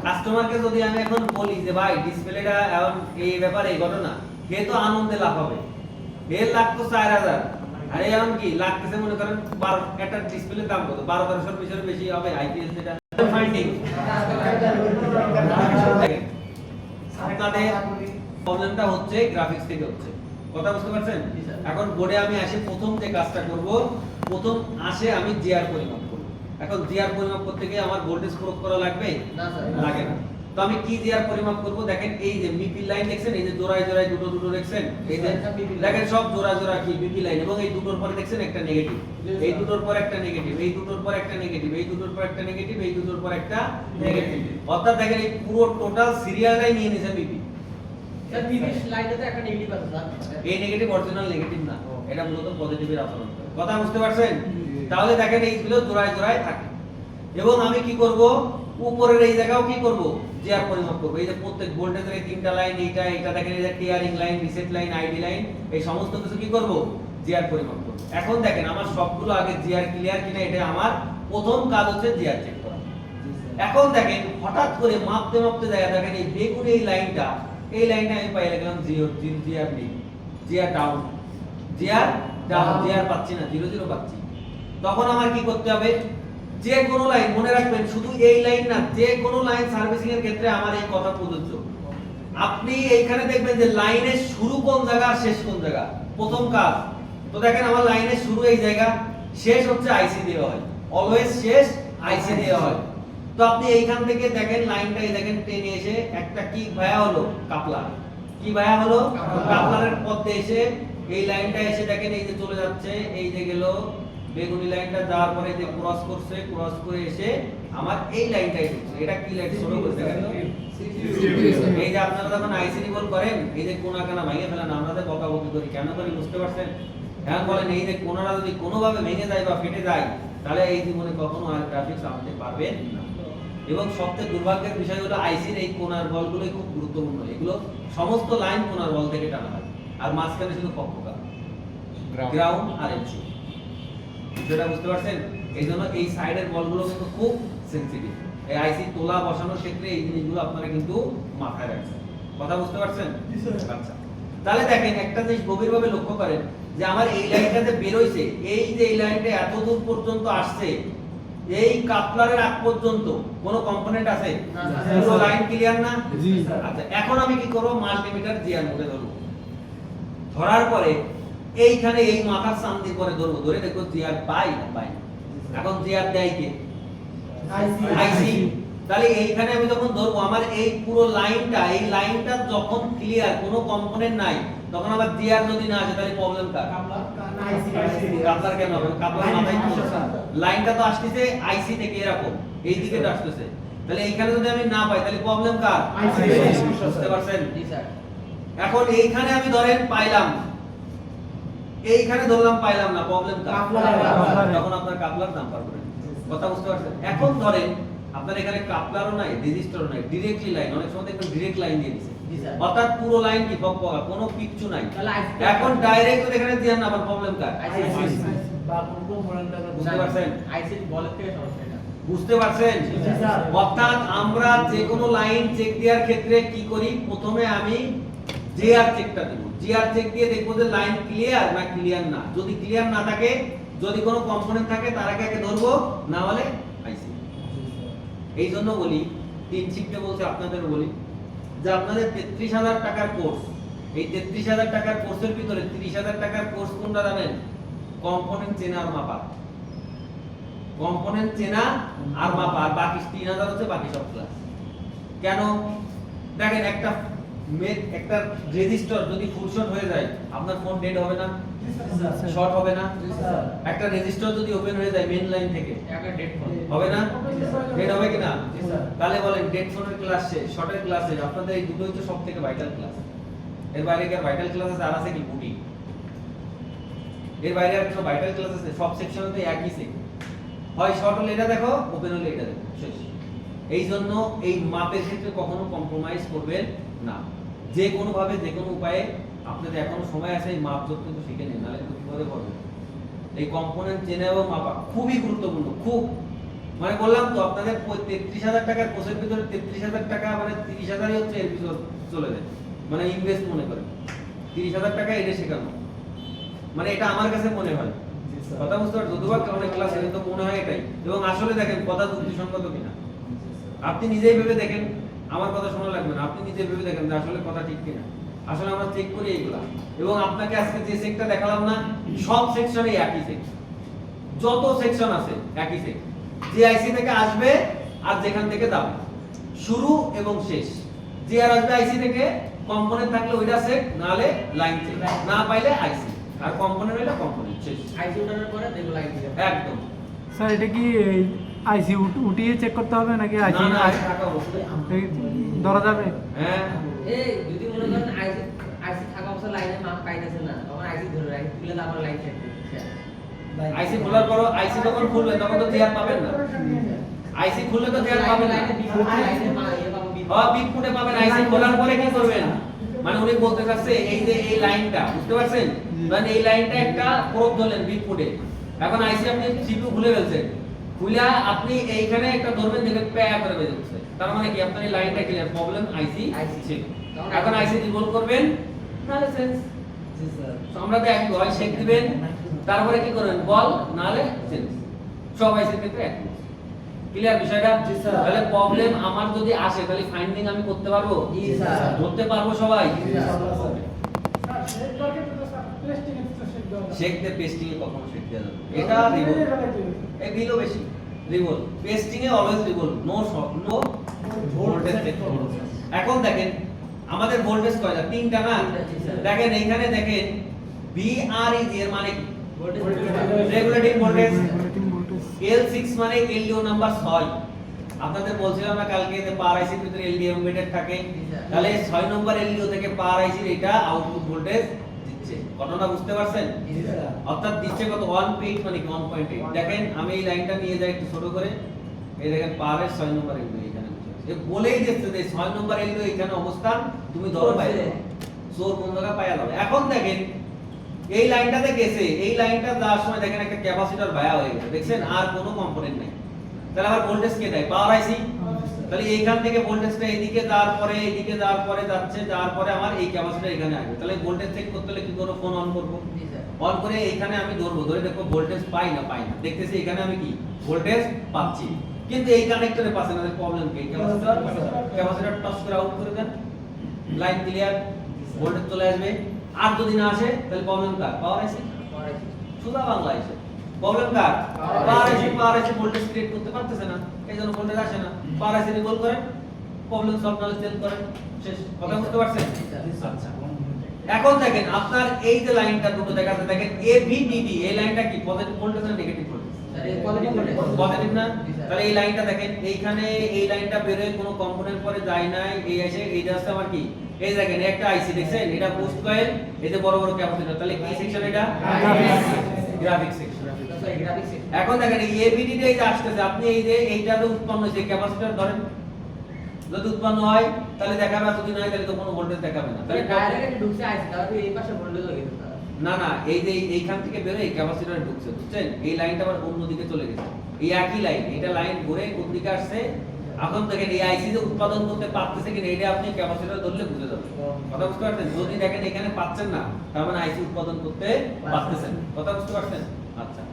কাস্টমারকে। যদি আমি এখন বলি যে ভাই ডিসপ্লেটা এখন এই ব্যাপারে এই ঘটনা, হে তো আনন্দে লাভ হবে, এর লাখ তো 4000, আর এখন কি লাগতেছে মনে করেন 12 একটা ডিসপ্লের দাম কত 12-1300 পিছনে বেশি হবে আইপিএস যেটা ফাইন্ডিং। আপনাদের প্রবলেমটা হচ্ছে গ্রাফিক্স থেকে হচ্ছে, কথা বুঝতে পারছেন? এখন বোর্ডে আমি আসে প্রথম যে কাজটা করব, প্রথম আসে আমি জিআর পরিমাপ করব। এখন জিআর পরিমাপ করতে গিয়ে আমার ভোল্টেজ প্রয়োগ করা লাগবে না স্যার, লাগে না। তো আমি কি জিআর পরিমাপ করব? দেখেন এই যে মিপি লাইন দেখছেন, এই যে জোড়ায় জোড়ায় দুটো দুটো দেখছেন, এই যে দেখেন সব জোড়া জোড়া কি মিপি লাইন, এবং এই দুটোর পরে দেখছেন একটা নেগেটিভ, এই দুটোর পর একটা নেগেটিভ, এই দুটোর পর একটা নেগেটিভ, এই দুটোর পর একটা নেগেটিভ, এই দুটোর পর একটা নেগেটিভ, অর্থাৎ দেখেন এই পুরো টোটাল সিরিয়ালটাই নিয়ে নিয়েছে মিপি। স্যার 30 লাইনেতে একটা নেগেটিভ আছে স্যার, এই নেগেটিভ অরিজিনাল নেগেটিভ না, এটা মূলত পজিটিভের আচরণ করে, কথা বুঝতে পারছেন? তাহলে দেখেন এইগুলো জোড়ায় জোড়ায় থাকে। এবং আমি কি করব? উপরের এই জায়গাও কি করব? জিআর পরিমাপ করব। এই যে প্রত্যেক ভোল্টেজের এই তিনটা লাইন, এইটা দেখেন এই যে tearing line, reset line, ID line, এই সমস্ত কিছু কি করব? জিআর পরিমাপ করব। এখন দেখেন আমার সবগুলো আগে জিআর ক্লিয়ার কিনা, এটা আমার প্রথম কাজ হচ্ছে জিআর চেক করা। এখন দেখেন হঠাৎ করে মাপতে মাপতে দেখা দেখেন এই বেগুন এই লাইনটা আমি পাই লাগলাম জিআর নেই, জিআর ডাউন, জিআর পাচ্ছি না, 0 পাচ্ছি। তখন আমার কি করতে হবে? যে কোনো লাইন মনে রাখবেন, শুধু এই লাইন না, যে কোনো লাইন সার্ভিসিং এর ক্ষেত্রে আমার এই কথা প্রযোজ্য। আপনি এইখানে দেখবেন যে লাইনের শুরু কোন জায়গা, শেষ কোন জায়গা, প্রথম কাজ। তো দেখেন আমার লাইনের শুরু এই জায়গা, শেষ হচ্ছে আইসি দেওয়া হয়, অলওয়েজ শেষ আইসি দেওয়া হয়। তো আপনি এইখান থেকে দেখেন লাইনটাই দেখেন টেনে এসে একটা কি ভায়া হলো, কাপলার, কি ভায়া হলো, কাপলারের পথে এসে এই লাইনটা এসে দেখেন এই যে চলে যাচ্ছে, এই যে গেল বেগুনি লাইনটা, যাওয়ার পরে যে ক্রস করছে, ক্রস করে এসে আমার এই লাইনটাই ঢুকছে। এটা কি লাইন শুরু করতে গেল? এই যে আপনারা যখন আইসি রিবল করেন, এই যে কোনা কানা ভেঙে ফেলেন, আমরা যে বকাবকি করি কেন করি বুঝতে পারছেন? এখন বলেন এই যে কোনাটা যদি কোনোভাবে ভেঙে যায় বা ফেটে যায়, তাহলে এই জীবনে কখনো আর গ্রাফিক্স আনতে পারবেন না। এবং সবচেয়ে দুর্ভাগ্যের বিষয় হলো আইসির এই কোণার বলগুলোই খুব গুরুত্বপূর্ণ। এগুলো সমস্ত লাইন কোণার বল থেকে টানা হয়, আর মাঝখানে শুধু পক্ষকার গ্রাউন্ড আর এমসি। যেটা বুঝতে পারছেন? এই জন্য এই সাইডের বলগুলো কিন্তু খুব সেনসিটিভ। এই আইসি তোলা বসানোর ক্ষেত্রে এই জিনিসগুলো আপনারা কিন্তু মাথায় রাখবেন। কথা বুঝতে পারছেন? আচ্ছা, তাহলে দেখেন একটা জিনিস গভীরভাবে লক্ষ্য করেন যে আমার এই লাইনটাতে বের হইছে, এই যে এই লাইনটা এত দূর পর্যন্ত আসছে, এই কাপলারের আগ পর্যন্ত কোনো কম্পোনেন্ট আছে? পুরো লাইন ক্লিয়ার না? জি। আচ্ছা, এখন আমি কি করব? মাল্টিমিটার জিআর মোডে ধরব। ধরার পরে এইখানে এই মাথার সামনে করে ধরবো, ধরে দেখো জিআর পাই না পাই না। এখন জিআর দেয় কে? আইসি। তাহলে এইখানে আমি যখন ধরবো আমার এই পুরো লাইনটা, এই লাইনটা যখন ক্লিয়ার, কোনো কম্পোনেন্ট নাই, তখন আবার জিআর যদি না আসে তাহলে প্রবলেম কার? কাপলার কেন হবে? কাপলার মাথায় কি হচ্ছে? লাইনটা তো আসতেছে আইসি থেকে, এরকম এই দিকে তো আসতেছে। তাহলে এইখানে যদি আমি না পাই তাহলে প্রবলেম কার? বুঝতে পারছেন? জি স্যার। এখন এইখানে আমি ধরেন পাইলাম, এইখানে ধরলাম পাইলাম না, প্রবলেম কার? তখন আপনার কাপলার নাম্বার করে। কথা বুঝতে পারছেন? এখন ধরেন আপনার এখানে কাপলারও নাই, রেজিস্টারও নাই, ডাইরেক্টলি লাইন, অনেক সময় দেখবেন ডাইরেক্ট লাইন দিয়ে দিয়েছে, জি স্যার। অর্থাৎ পুরো লাইন কি বকবকা, কোনো কিচ্ছু নাই। তাহলে IC এখন ডাইরেক্ট যদি এখানে দিয়ে না, আবার প্রবলেম কার? বুঝতে পারছেন? আইসির বলের থেকে সমস্যা এটা। বুঝতে পারছেন? জি স্যার। অর্থাৎ আমরা যে কোনো লাইন চেক দেওয়ার ক্ষেত্রে কি করি? প্রথমে আমি জিআর চেকটা দেব। জিআর চেক দিয়ে দেখবো যে লাইন ক্লিয়ার না ক্লিয়ার না। যদি ক্লিয়ার না থাকে, যদি কোনো কম্পোনেন্ট থাকে তার আগে ধরবো, না হলে আইসি। এই জন্য বলি, তিন শিফটে বলছে আপনাদের বলি যে আপনাদের 33,000 টাকার কোর্স, এই 33,000 টাকার কোর্সের ভিতরে 30,000 টাকার কোর্স কোনটা জানেন? কম্পোনেন্ট চেনা আর মাপা। কম্পোনেন্ট চেনা আর মাপা, আর বাকি 3,000 হচ্ছে বাকি সব ক্লাস। কেন? দেখেন একটা রেজিস্টার যদি ফুল শর্ট হয়ে যায়, আপনার ফোন ডেড হবে না? শর্ট হবে না? একটা রেজিস্টার যদি ওপেন হয়ে যায় মেইন লাইন থেকে, একটা ডেট ফোন হবে না? ডেড হবে কিনা? জি স্যার। তাহলে বলেন ডেড ফোনের ক্লাস শেষ, শর্টের ক্লাস শেষ, আপনাদের এই দুটোই তো সবথেকে ভাইটাল ক্লাস। এর বাইরে কি ভাইটাল ক্লাস আছে? আর আছে কি বুটি? এর বাইরে আর কোনো ভাইটাল ক্লাস আছে? সব সেকশনে তো একই সেক, হয় শর্ট হলে এটা দেখো, ওপেন হলে এটা দেখো, শেষ। এই জন্য এই মাপের ক্ষেত্রে কখনো কম্প্রোমাইজ করবেন না। যে কোনো ভাবে, যে কোনো উপায়ে আপনাদের এখনো সময় আছে, এই মাপ যত কিন্তু শিখে নিন, নাহলে কিন্তু বিপদে পড়বেন। এই কম্পোনেন্ট চেনা এবং মাপা খুবই গুরুত্বপূর্ণ, খুব। মানে বললাম তো আপনাদের 33,000 টাকার কোর্সের ভিতরে 33,000 টাকা মানে 30,000ই হচ্ছে এর ভিতর চলে যায়, মানে ইনভেস্ট মনে করেন 30,000 টাকা এটা শেখানো, মানে এটা আমার কাছে মনে হয়। কথা বুঝতে পারছো? যতবার অনেক ক্লাসে কিন্তু মনে হয় এটাই। এবং আসলে দেখেন কথা যুক্তিসঙ্গত কিনা, আপনি নিজেই ভেবে দেখেন, আমার কথা শোনা লাগবে না, আপনি নিজে ভেবে দেখেন যে আসলে কথা ঠিক কিনা। আসলে আমরা চেক করি এইগুলা, এবং আপনাকে আজকে যে সেকটা দেখালাম না, সব সেকশনে একই সেক, যত সেকশন আছে একই সেক, যে আইসি থেকে আসবে আর যেখান থেকে যাবে, শুরু এবং শেষ। যে আর আসবে আইসি থেকে, কম্পোনেন্ট থাকলে ওইটা সেক, নালে লাইন চেক, না পাইলে আইসি, আর কম্পোনেন্ট হইলে কম্পোনেন্ট, শেষ। আইসি ওঠানোর পরে দেখো লাইন দিবে। একদম। স্যার এটা কি আইসি উঠিয়ে চেক করতে হবে নাকি আইসি না, না, টাকা অবশ্যই। ধরা যাবে? হ্যাঁ, এই যদি মনে করেন আইসি থাকা অবস্থা লাইনে মাপ পাইতেছে না, তখন আইসি ধরে রাখি, তুলে আবার লাইন চেক করতে। আইসি খোলার পর আইসি যখন খুলবে তখন তো জিআর পাবেন না। আইসি খুললে তো জিআর পাবেন না। লাইনে বিপুল লাইনে মা ইয়ে পাবো বিপুল। বিগ ফুটে পাবেন। আইসি খোলার পরে কি করবেন? মানে উনি বলতে চাচ্ছে এই যে এই লাইনটা, বুঝতে পারছেন? মানে এই লাইনটা একটা প্রোব ধরলেন বিগ ফুটে। এখন আইসি আপনি সিপিইউ খুলে ফেলছেন, খুলে আপনি এইখানে একটা ধরবেন, দেখে প্যা করে বেজে উঠছে, তার মানে কি আপনার এই লাইনটা ক্লিয়ার, প্রবলেম আইসি ছিল। এখন আইসি রিভল করবেন, নালে সেন্স। জি স্যার। তো আমরা তো একই হয় শেক দিবেন, তারপরে কি করবেন? বল, নালে সেন্স। সব আইসির ক্ষেত্রে এক। ক্লিয়ার বিষয়টা? জি স্যার। তাহলে প্রবলেম আমার যদি আসে তাহলে ফাইন্ডিং আমি করতে পারবো? জি স্যার। ধরতে পারবো সবাই? জি স্যার। শেকতে পেস্টিং এ কখনো শেক দেওয়া যাবে না। এটা রিভল, এই বিলও বেশি রিভল, পেস্টিং এ অলওয়েজ রিভল, নো শক, নো ভোল্টেজ চেক। এখন দেখেন আমাদের ভোল্টেজ কয়টা? তিনটা না? দেখেন এইখানে দেখেন VREG এর মানে কি? Regulating voltage. L6 মানে এলডিও নাম্বার 6। আপনাদের বলছিলাম না কালকে যে পাওয়ার আইসির ভিতরে এলডিও এমবেডেড থাকে, তাহলে 6 নম্বর এলডিও থেকে পাওয়ার আইসির এটা আউটপুট ভোল্টেজ দিচ্ছে। ঘটনা বুঝতে পারছেন? অর্থাৎ দিচ্ছে কত? 1.8 মানে কি 1.8। দেখেন আমি এই লাইনটা নিয়ে যাই একটু ছোট করে, এই দেখেন পাওয়ারের 6 নম্বর এলডিও এখানে বসে আছে। এ বলেই দিচ্ছে যে 6 নম্বর এলডিও এখানে অবস্থান, তুমি ধরো পাইলে সোর কোন জায়গা পাইয়া যাবে। এখন দেখেন এই লাইনটাতে গেছে, এই লাইনটা যাওয়ার সময় দেখেন একটা ক্যাপাসিটর ভায়া হয়ে গেছে, দেখছেন আর কোনো কম্পোনেন্ট নাই। তাহলে আবার ভোল্টেজ কে দেয়? পাওয়ার আইসি। তাহলে এইখান থেকে ভোল্টেজটা এদিকে যাওয়ার পরে এদিকে যাওয়ার পরে যাচ্ছে, যাওয়ার পরে আমার এই ক্যাপাসিটর এখানে আসবে। তাহলে ভোল্টেজ চেক করতে হলে কি করব? ফোন অন করব। জি স্যার। অন করে এখানে আমি ধরবো, ধরে দেখো ভোল্টেজ পাই না পাই না, দেখতেছি এখানে আমি কি ভোল্টেজ পাচ্ছি, কিন্তু এই কানেক্টরে পাচ্ছে না। প্রবলেম কি? ক্যাপাসিটর টাচ করে আউট করে দেন, লাইন ক্লিয়ার, ভোল্টেজ চলে আসবে। আর যদি না আসে তাহলে প্রবলেম কার? পাওয়ার আইসি। সুদা বাংলা এসে প্রবলেম কার? পাওয়ার আইসি ভোল্টেজ ক্রিয়েট করতে পারতেছে না, এইজন্য ভোল্টেজ আসে না। পাওয়ার আইসি রিকল করেন, প্রবলেম সলভ নালে চেঞ্জ করেন, শেষ। কথা বুঝতে পারছেন? আচ্ছা, এখন দেখেন আপনার এই যে লাইনটা দুটো দেখাতে দেখেন AVDD, এই লাইনটা কি পজিটিভ ভোল্টেজ না নেগেটিভ ভোল্টেজ? পজিটিভ না? তাহলে এই লাইনটা দেখেন এইখানে এই লাইনটা বের হয়ে কোনো কম্পোনেন্ট পরে যায় নাই, এই এসে এইটা আসছে আমার কি? এই দেখেন একটা আইসি দেখছেন, এটা বুস্ট কয়েল, এই যে বড় বড় ক্যাপাসিটর। তাহলে কি সেকশন এটা? Graphics section. এখন দেখেন এই AVDD এই যে আসতেছে, আপনি এই যে এইটাতে উৎপন্ন হয়েছে ক্যাপাসিটর ধরেন, যদি উৎপন্ন হয় তাহলে দেখাবে, আর যদি না হয় তাহলে তো কোনো ভোল্টেজ দেখাবে না। তাহলে ডাইরেক্ট ঢুকছে আইছে, তাহলে এই পাশে ভোল্টেজ হয়ে গেছে স্যার। না না, এই যে এইখান থেকে বের হয়ে ক্যাপাসিটরে ঢুকছে, বুঝছেন? এই লাইনটা আবার অন্য দিকে চলে গেছে, এই একই লাইন, এটা লাইন ঘুরে কোন দিকে আসছে। এখন দেখেন এই আইসি যে উৎপাদন করতে পারতেছে কিনা, এটা আপনি ক্যাপাসিটর ধরলে বুঝে যাবেন। কথা বুঝতে পারছেন? যদি দেখেন এখানে পাচ্ছেন না, তার মানে আইসি উৎপাদন করতে পারতেছেন। কথা বুঝতে পারছেন? আচ্ছা,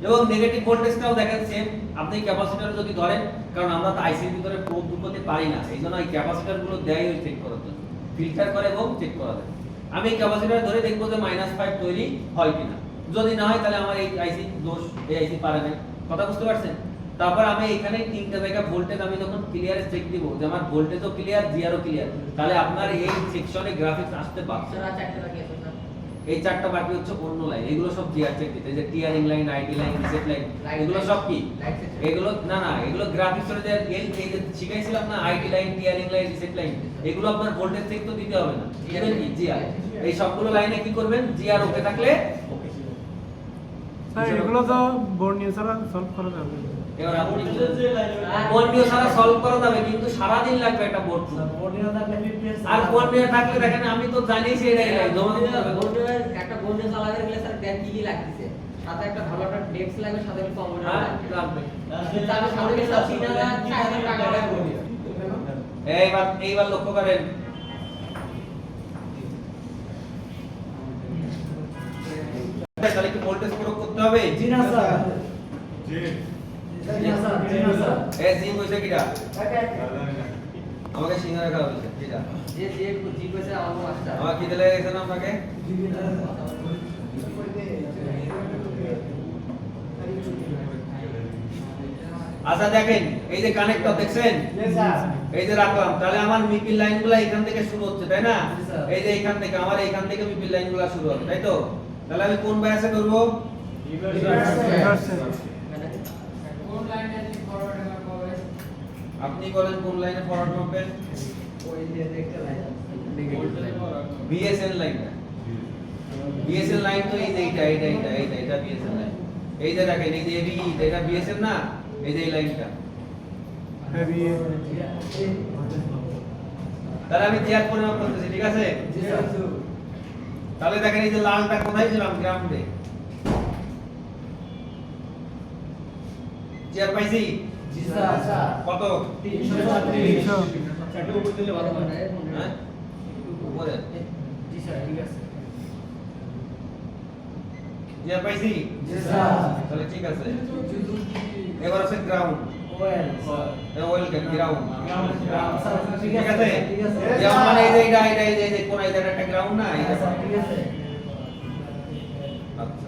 এবং নেগেটিভ ভোল্টেজটাও দেখেন সেম, আপনি ক্যাপাসিটর যদি ধরেন, কারণ আমরা তো আইসির ভিতরে প্রোব ঢুকাতে পারি না, এইজন্য এই ক্যাপাসিটর গুলো দেয় ওই চেক করার জন্য, ফিল্টার করে এবং চেক করা যায়। আমি ক্যাপাসিটর ধরে দেখবো যে -5 তৈরি হয় কিনা, যদি না হয় তাহলে আমার এই আইসি দোষ, এই আইসি পারে না। কথা বুঝতে পারছেন? তারপর আমি এখানে তিনটা জায়গা ভোল্টেজ আমি যখন ক্লিয়ার চেক দিব যে আমার ভোল্টেজও ক্লিয়ার, জিআরও ক্লিয়ার, তাহলে আপনার এই সেকশনে গ্রাফিক্স আসতে পারছে। স্যার চারটা বাকি আছে স্যার। এই চারটা বাকি হচ্ছে অন্য লাইন, এগুলো সব জিআর চেক দিতে, যে tearing line, ID line, reset line, এগুলো সব কি? এগুলো না না, এগুলো গ্রাফিক্সের যে এই যে শিখাইছিলাম না, ID line, tearing line, reset line, এগুলো আপনার ভোল্টেজ চেক তো দিতে হবে না, দিবেন কি? জিআর। এই সবগুলো লাইনে কি করবেন? জিআর ওকে থাকলে ওকে। স্যার এগুলো তো বোর্ড নিয়ে ছাড়া সলভ করা যাবে না। এবার আপনি বোর্ড নিয়ে সারা সলভ করা যাবে, কিন্তু সারা দিন লাগবে একটা বোর্ড। আর বোর্ড নিয়ে থাকলে দেখেন আমি তো জানি সেটাই নাই, জমা দিতে হবে। বোর্ডের একটা বোর্ডে চালাতে গেলে স্যার দেন কি কি লাগতেছে? সাথে একটা ভালো একটা ডেস্ক লাগবে, সাথে একটা কম্পিউটার লাগবে। লাগবে। তাহলে সাথে কি স্যার 3000 টাকা লাগবে। এইবার লক্ষ্য করেন, তাহলে কি ভোল্টেজ প্রয়োগ করতে হবে? জি না স্যার। জি না স্যার। এই জি কইছে কিটা? আমাকে সিঙ্গারা খাওয়া হয়েছে কিটা? যে জি কইছে আমার মাস্টার। আমার কি দিলে গেছে না আপনাকে? আচ্ছা দেখেন, এই যে কানেক্টর দেখছেন, এই যে রাখলাম, তাহলে আমার মিপিল লাইনগুলো এখান থেকে শুরু হচ্ছে, তাই না? এই যে এখান থেকে আমার এখান থেকে মিপিল লাইনগুলো শুরু হবে, তাই তো? তাহলে আমি কোন বায়াসে করব? কোন লাইনে ফরওয়ার্ড হবে? আপনি বলেন কোন লাইনে ফরওয়ার্ড মাপবেন? ওই যে একটা line BSN line. BSN line তো এই যে এটা বিএসএন লাইন। এই যে দেখেন, এই যে এবি, এটা বিএসএন না, এই যে এই লাইনটা। তাহলে আমি জিআর পরিমাপ করতেছি, ঠিক আছে? জি স্যার। তাহলে দেখেন এই যে লালটা কোথায় ছিলাম? গ্রাউন্ডে। জিআর পাইছি? জি স্যার। কত? 300 চারটে উপর দিলে ভালো হয়। হ্যাঁ, উপরে। জি স্যার, ঠিক আছে। জিআর পাইছি? জি স্যার। তাহলে ঠিক আছে। এবার আছে গ্রাউন্ড। ওয়েল এটা ওয়েল কেন গ্রাউন্ড? স্যার, ঠিক আছে? যেমন মানে এই যে এই যে কোন এটা একটা গ্রাউন্ড না? এটা স্যার, ঠিক আছে। আচ্ছা।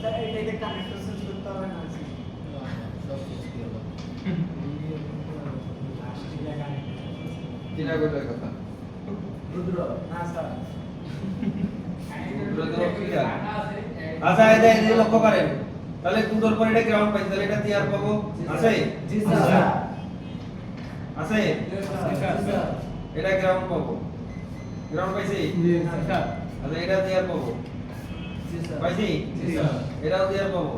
স্যার এটাকে কানেক্টর সেট করতে হবে না। কিনা করতে কথা? রুদ্র না স্যার। আচ্ছা, এই যে লক্ষ্য করেন, তাহলে দুটোর পরে এটা গ্রাউন্ড পাইছে, তাহলে এটা টিআর পাবো, আছে? জি স্যার। আছে? এটা গ্রাউন্ড পাবো, গ্রাউন্ড পাইছি? জি স্যার। আচ্ছা, এটা টিআর পাবো, পাইছি এটাও জিআর পাবো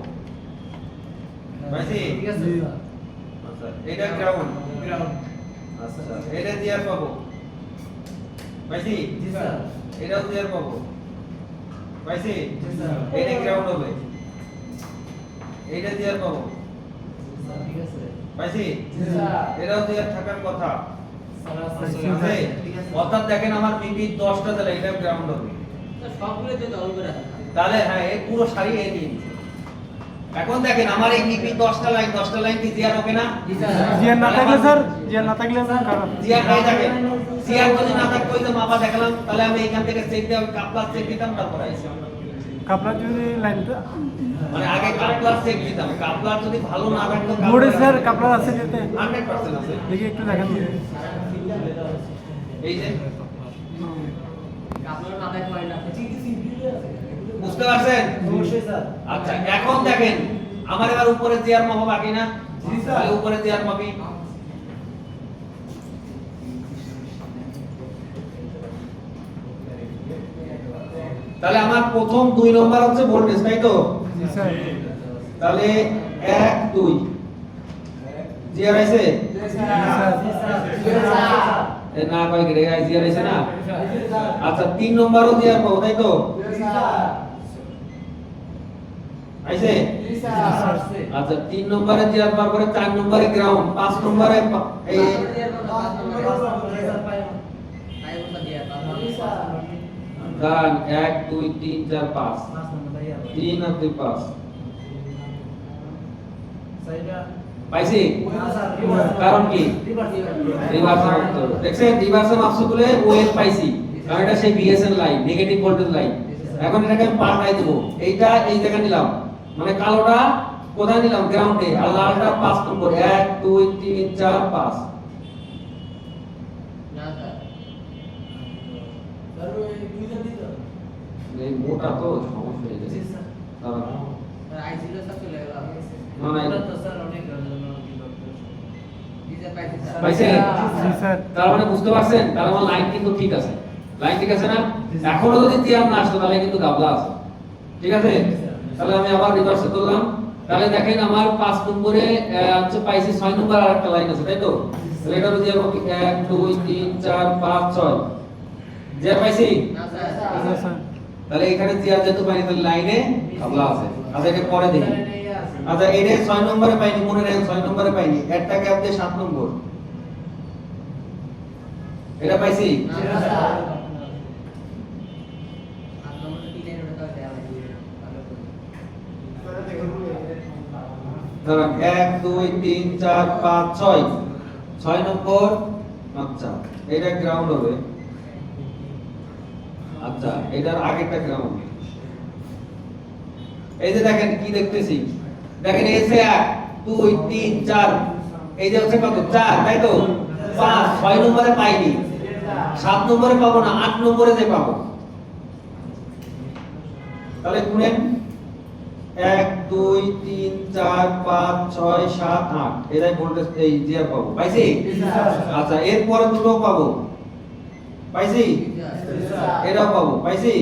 পাইছি জি আচ্ছা এটা গ্রাউন্ড আচ্ছা এটা জিআর পাবো পাইছি এটাও জিআর পাবো পাইছি এটা গ্রাউন্ড হবে এটা জিআর পাবো পাইছি এটাও জিআর থাকার কথা আছে অর্থাৎ দেখেন আমার পিপি 10টা তাহলে এটা গ্রাউন্ড হবে সবগুলো যে দল করে রাখা তাহলে হ্যাঁ এই পুরো সারি এই দিন এখন দেখেন আমার এই পিপি 10টা লাইন কি জিআর হবে না জিয়ার না থাকলে স্যার জিয়ার না থাকলে খারাপ জিআর হয়ে যাবে জিআর যদি না থাকতো ওই যে মাপা দেখালাম তাহলে আমি এখান থেকে চেক দিয়ে কাপলাস চেক দিতাম তারপর আইছি কাপড় যদি লাইনটা মানে আগে কাপলাস চেক দিতাম কাপলাস যদি ভালো না থাকতো বোর্ডে স্যার কাপড় আছে যেতে 100% আছে দেখি একটু দেখেন এই যে আপনার মাথায় পয়েন্ট আছে বুঝতে পারছেন অবশ্যই স্যার আচ্ছা এখন দেখেন আমার এবার উপরে জিআর মাপা বাকি না জি স্যার। তাহলে উপরে জিআর মাপি তাহলে আমার প্রথম 2 নম্বর হচ্ছে ভোল্টেজ তাই তো জি স্যার তাহলে 1 2 জিআর আছে এ না কই গরে জিআর আছে না আচ্ছা 3 নম্বরও জিআর পাবো তাই তো আইছে আচ্ছা 3 নম্বরে জিআর পাওয়ার পরে 4 নম্বরে গ্রাউন্ড 5 নম্বরে এই গান 1 2 3 4 5 3 আর 2 5 পাইছি কারণ কি রিভার্সে মাপতে হবে দেখছেন রিভার্সে মাপছে বলে ওএল পাইছি কারণ এটা সেই BSN line negative voltage line এখন এটাকে আমি পাল্টাই দেব এইটা এই জায়গা নিলাম মানে কালোটা কোথায় নিলাম গ্রাউন্ডে আর লালটা 5 নম্বর 1 2 3 4 5 এই মোটা তো সমস্যা হয়ে যাচ্ছে দাঁড়াও। না না এটা পাইছে জি স্যার তার মানে বুঝতে পারছেন তার মানে লাইন কিন্তু ঠিক আছে লাইন ঠিক আছে না এখনো যদি জিআর না আসতো তাহলে কিন্তু গাবলা আছে ঠিক আছে তাহলে আমি আবার রিভার্সে করলাম তাহলে দেখেন আমার 5 নম্বরে হচ্ছে পাইছি 6 নম্বর আরেকটা লাইন আছে তাই তো তাহলে এটা যদি আমি 1 2 3 4 5 6 জিআর পাইছি জি স্যার তাহলে এখানে জিআর যেহেতু পাইনি তাহলে লাইনে গাবলা আছে আচ্ছা এটা পরে দেখি আচ্ছা এটা 6 নম্বরে পাইনি মনে রাখেন 6 নম্বরে পাইনি একটা গ্যাপ দিয়ে 7 নম্বর এটা পাইছি ধরেন 1 2 3 4 5 6 6 নম্বর আচ্ছা এটা গ্রাউন্ড হবে আচ্ছা এটার আগেরটা গ্রাউন্ড এই যে দেখেন কি দেখতেছি দেখেন এসে 1 2 3 4 এই যে হচ্ছে কত 4 তাই তো 5 6 নম্বরে পাইনি 7 নম্বরে পাবো না 8 নম্বরে যে পাবো তাহলে গুণেন 1 2 3 4 5 6 7 8 এটাই ভোল্টেজ এই জিআর পাবো পাইছি আচ্ছা এরপরে দুটো পাবো পাইছি এটাও পাবো পাইছি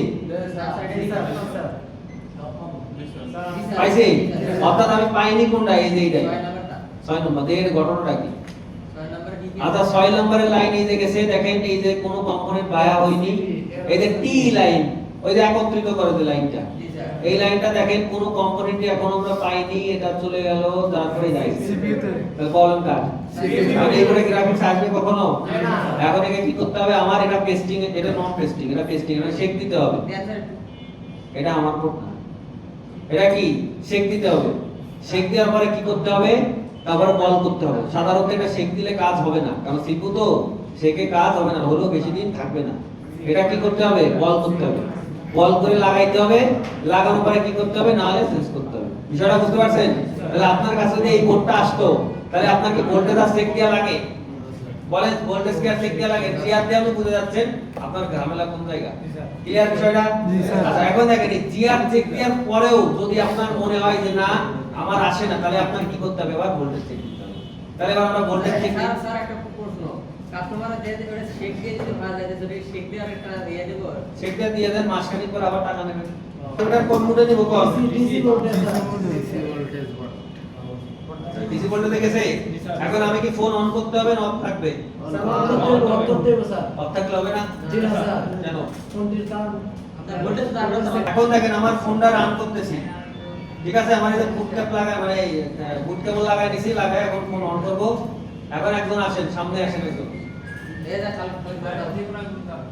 পাইছি অর্থাৎ আমি পাইনি কোনটা এই যে এইটাই 6 নম্বর এর ঘটনাটা কি আচ্ছা 6 নম্বরের লাইন এই যে গেছে দেখেন এই যে কোনো কম্পোনেন্ট বায়া হয়নি এই যে টি লাইন ওই যে একত্রিত করে যে লাইনটা এই লাইনটা দেখেন কোনো কম্পোনেন্ট এখন আমরা পাইনি এটা চলে গেল তারপরে যাই সিপিইউতে তাহলে প্রবলেম কার আমি এবারে গ্রাফিক্স আসবে কখনো এখন একে কি করতে হবে আমার এটা পেস্টিং এটা নন পেস্টিং এটা পেস্টিং এটা শেক দিতে হবে এটা আমার কোড না এটা কি শেক দিতে হবে শেক দেওয়ার পরে কি করতে হবে তারপরে বল করতে হবে সাধারণত এটা শেক দিলে কাজ হবে না কারণ সিপু তো শেকে কাজ হবে না হলেও বেশি দিন থাকবে না এটা কি করতে হবে বল করতে হবে বল করে লাগাইতে হবে লাগানোর পরে কি করতে হবে নাহলে চেঞ্জ করতে হবে বিষয়টা বুঝতে পারছেন তাহলে আপনার কাছে যদি এই কোডটা আসতো তাহলে আপনাকে ভোল্টেজ আর চেক দেওয়া লাগে বলেন ভোল্টেজ কি আর চেক দেওয়া লাগে জিআর দিয়ে আপনি বুঝে যাচ্ছেন আপনার ঝামেলা কোন জায়গা ক্লিয়ার বিষয়টা জি স্যার। আচ্ছা এখন দেখেন এই জিআর চেক দেওয়ার পরেও যদি আপনার মনে হয় যে না আমার আসে না তাহলে আপনার কি করতে হবে এবার ভোল্টেজ চেক দিতে হবে তাহলে এবার আমরা ভোল্টেজ চেক দিই স্যার একটা প্রশ্ন কাস্টমার যে ওটা শেক দিয়ে যদি ভাড়া যায় যদি শেক দিয়ে আরেকটা দিয়ে দেব চেক দিয়ে দেন মাসখানেক পর আবার টাকা নেবেন ওটা কোন মোডে নিব কোন DC voltage sir DC voltage দেখেছে এখন আমি কি ফোন অন করতে হবে না অফ থাকবে অন করতে হবে স্যার অফ থাকলে হবে না জি না স্যার কেন ফোনটির কারণ আপনার ভোল্টেজ তো আমরা এখন দেখেন আমার ফোনটা রান করতেছি ঠিক আছে আমার এই বুট ক্যাপ লাগায় মানে বুট কেবল লাগায় নিছি লাগায় এখন ফোন অন করব এখন একজন আসেন সামনে আসেন একজন এই যা খালি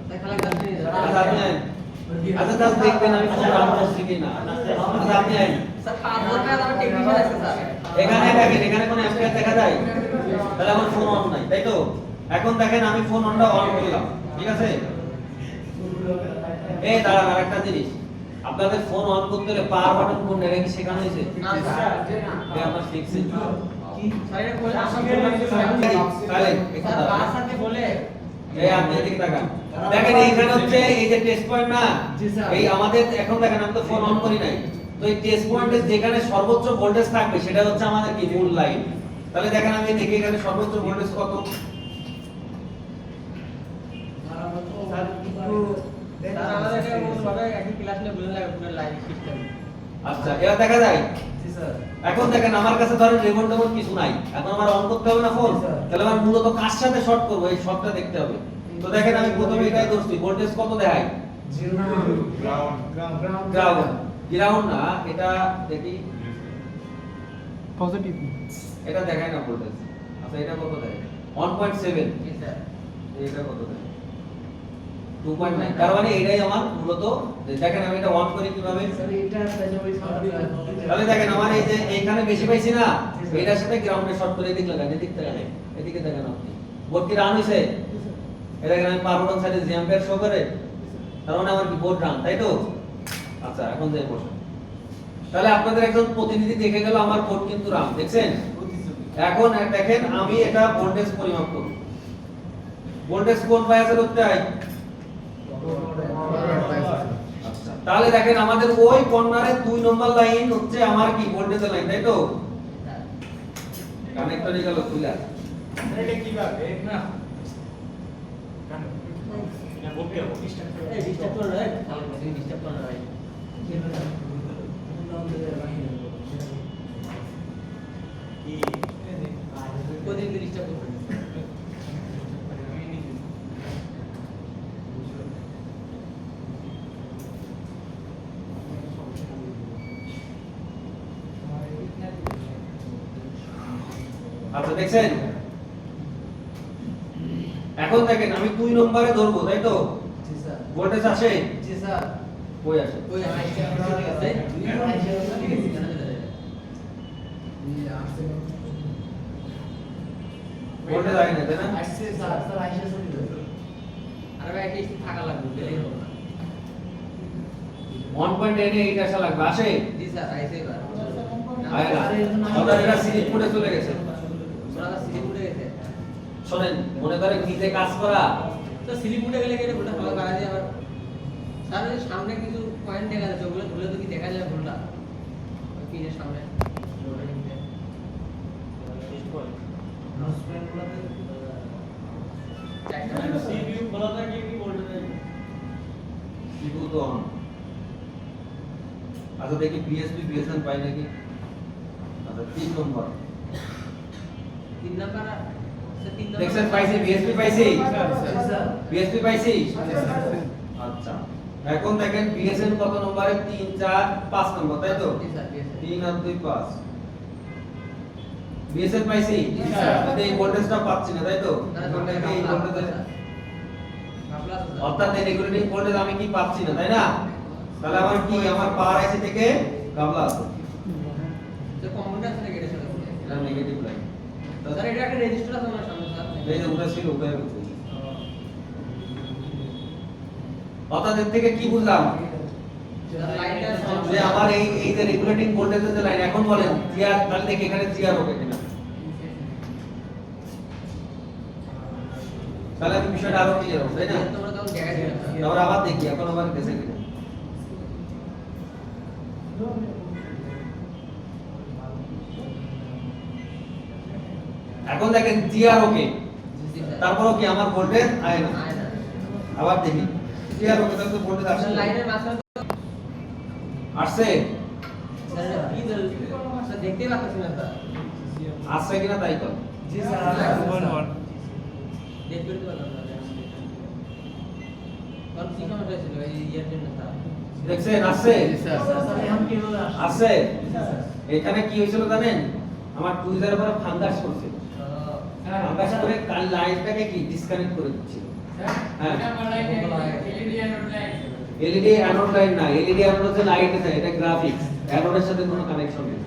তাই খালি গাড়ি আচ্ছা আপনি আইন আচ্ছা তাহলে দেখবেন আমি ফোন রান করছি কিনা আচ্ছা আপনি আইন স্যার 5000 টাকা দামের টেকনিশিয়ান আছে স্যার এখানে দেখেন এখানে কোনো অ্যাম্পিয়ার দেখা যায় তাহলে আমার ফোন অন নাই তাই তো এখন দেখেন আমি ফোন অনটা অন করলাম ঠিক আছে এই দাঁড়ান আরেকটা জিনিস আপনাদের ফোন অন করতে হলে পাওয়ার বাটন কোনটা এটা কি শেখানো হয়েছে না স্যার এটা আমরা শিখছি কি স্যার এটা বলে তাহলে একটু স্যার দাঁড়ান। বাস সাথে বলে এই আপনি এদিকে তাকান দেখেন এইখানে হচ্ছে এই যে টেস্ট পয়েন্ট না জি স্যার। এই আমাদের এখন দেখেন আমি তো ফোন অন করি নাই তো এই টেস্ট পয়েন্টে যেখানে সর্বোচ্চ ভোল্টেজ থাকবে সেটা হচ্ছে আমাদের কি মূল লাইন তাহলে দেখেন আমি দেখি এখানে সর্বোচ্চ ভোল্টেজ কত স্যার একটু স্যার আমাদের এটা ভাবে একই ক্লাস নিয়ে বলে লাগে পুরো লাইন সিস্টেম আচ্ছা এটা দেখা যায় জি স্যার এখন দেখেন আমার কাছে ধরেন রিমোট টেমোট কিছু নাই এখন আমার অন করতে হবে না ফোন স্যার। তাহলে আমার মূলত কার সাথে শর্ট করব এই শর্টটা দেখতে হবে তো দেখেন আমি প্রথমে এটাই ধরছি ভোল্টেজ কত দেখায় গ্রাউন্ড গ্রাউন্ড না এটা দেখি পজিটিভ এটা দেখায় না ভোল্টেজ আচ্ছা এটা কত দেখায় 1.7 জি স্যার এটা কত দেখায় 2.9 তার মানে এটাই আমার মূলত যে দেখেন আমি এটা অন করি কিভাবে স্যার এটা তাহলে ওই তাহলে দেখেন আমার এই যে এইখানে বেশি পাইছি না এটার সাথে গ্রাউন্ডে শর্ট করে এদিক লাগান এদিক লাগান এদিকে দেখেন আপনি বোর্ড কি রান হইছে এটা দেখেন আমি পার বাটন সাইডে জ্যাম্পিয়ার শো করে তার মানে আমার কি বোর্ড রান তাই তো আচ্ছা এখন যাই বসুন তাহলে আপনাদের একজন প্রতিনিধি দেখে গেল আমার বোর্ড কিন্তু রান দেখছেন এখন দেখেন আমি এটা ভোল্টেজ পরিমাপ করব ভোল্টেজ কোন বায়াসে করতে হয় আচ্ছা তাহলে দেখেন আমাদের ওই কর্নারে 2 নম্বর লাইন হচ্ছে আমার কি ভোল্টেজের লাইন তাই তো কানেক্টরই গেল খুলে এটা কিভাবে না এই ডিস্টার্ব করে না খালি ডিস্টার্ব করে না কোদিন ডিস্টার্ব করবে আচ্ছা দেখছেন এখন দেখেন আমি 2 নম্বরে ধরবো তাই তো জি স্যার ভোল্টেজ আসে জি স্যার কই আসে ওই আইসি আছে ভোল্টেজ আসে না তাই না আসছে স্যার স্যার আইসা চলে যাবে আর ভাই একটা স্টিক থাকা লাগবে গেলেই হবে না 1.88 আসা লাগবে আসে জি স্যার আইসে এবার আয় না ওটা এটা সিরিজ কোডে চলে গেছে ওরা তো সিলিপ উঠে গেছে শুনেন মনে করেন নিজে কাজ করা তো সিলিপ উঠে গেলে কেটে ভুলটা ভালো করা যায় আবার স্যার ওই সামনে কিছু পয়েন্ট দেখা যাচ্ছে ওগুলো ধুলে তো কি দেখা যায় ভুলটা ওই পিনের সামনে সিপিইউ তো অন আচ্ছা দেখি বিএসপি বিএসএন পাই নাকি আচ্ছা 3 নম্বর 3 নাম্বার স্যার 3 নাম্বার দেখছেন পাইছি বিএসপি পাইছি জি স্যার বিএসপি পাইছি আচ্ছা এখন দেখেন বিএসএন কত নম্বরে 3 4 5 নম্বর তাই তো জি স্যার 3 আর 2 5 বিএসএন পাইছি জি স্যার। কিন্তু এই ভোল্টেজটা পাচ্ছি না তাই তো এখন দেখি এই ভোল্টেজ অর্থাৎ এই রেগুলেটিং ভোল্টেজ আমি কি পাচ্ছি না তাই না তাহলে আমার কি আমার পাওয়ার আইসি থেকে গাবলা আছে যে কম্পিউটার থেকে কেটে চলে এটা নেগেটিভ লাইন স্যার এটা একটা রেজিস্টার আছে আমার সামনে স্যার এই যে ওটা ছিল ওটাই হচ্ছে অর্থাৎ এর থেকে কি বুঝলাম লাইনটা যে আমার এই যে রেগুলেটিং ভোল্টেজের যে লাইন এখন বলেন জিআর তাহলে দেখি এখানে জিআর হবে কিনা তাহলে আমি বিষয়টা আরো ক্লিয়ার হবে তাই না তোমরা তখন দেখা যাবে তারপর আবার দেখি এখন আবার গেছে কিনা এখন দেখেন জিআর ওকে জি স্যার তারপরও কি আমার ভোল্টেজ আয় না আয় না আবার দেখি জিআর ওকে তাহলে তো ভোল্টেজ আসে লাইনের মাঝখানে আসছে স্যার এটা কি দল স্যার দেখতেই পাচ্ছি না স্যার আসছে কিনা তাই কর জি স্যার দেখতে পারলাম না আর কি সমস্যা ছিল এই ইয়ার জন্য স্যার দেখছেন আসছে স্যার এখন কিভাবে আসছে আসছে স্যার এখানে কি হয়েছিল জানেন আমার টুইজারের উপরে ফাঙ্গাস করছিল ফাঙ্গাস করে কাল লাইটটাকে কি ডিসকানেক্ট করে দিচ্ছিল হ্যাঁ এলইডি অ্যানোড লাইট না এলইডি অ্যানোড হচ্ছে লাইট এটা গ্রাফিক্স অ্যানোডের সাথে কোনো কানেকশন নেই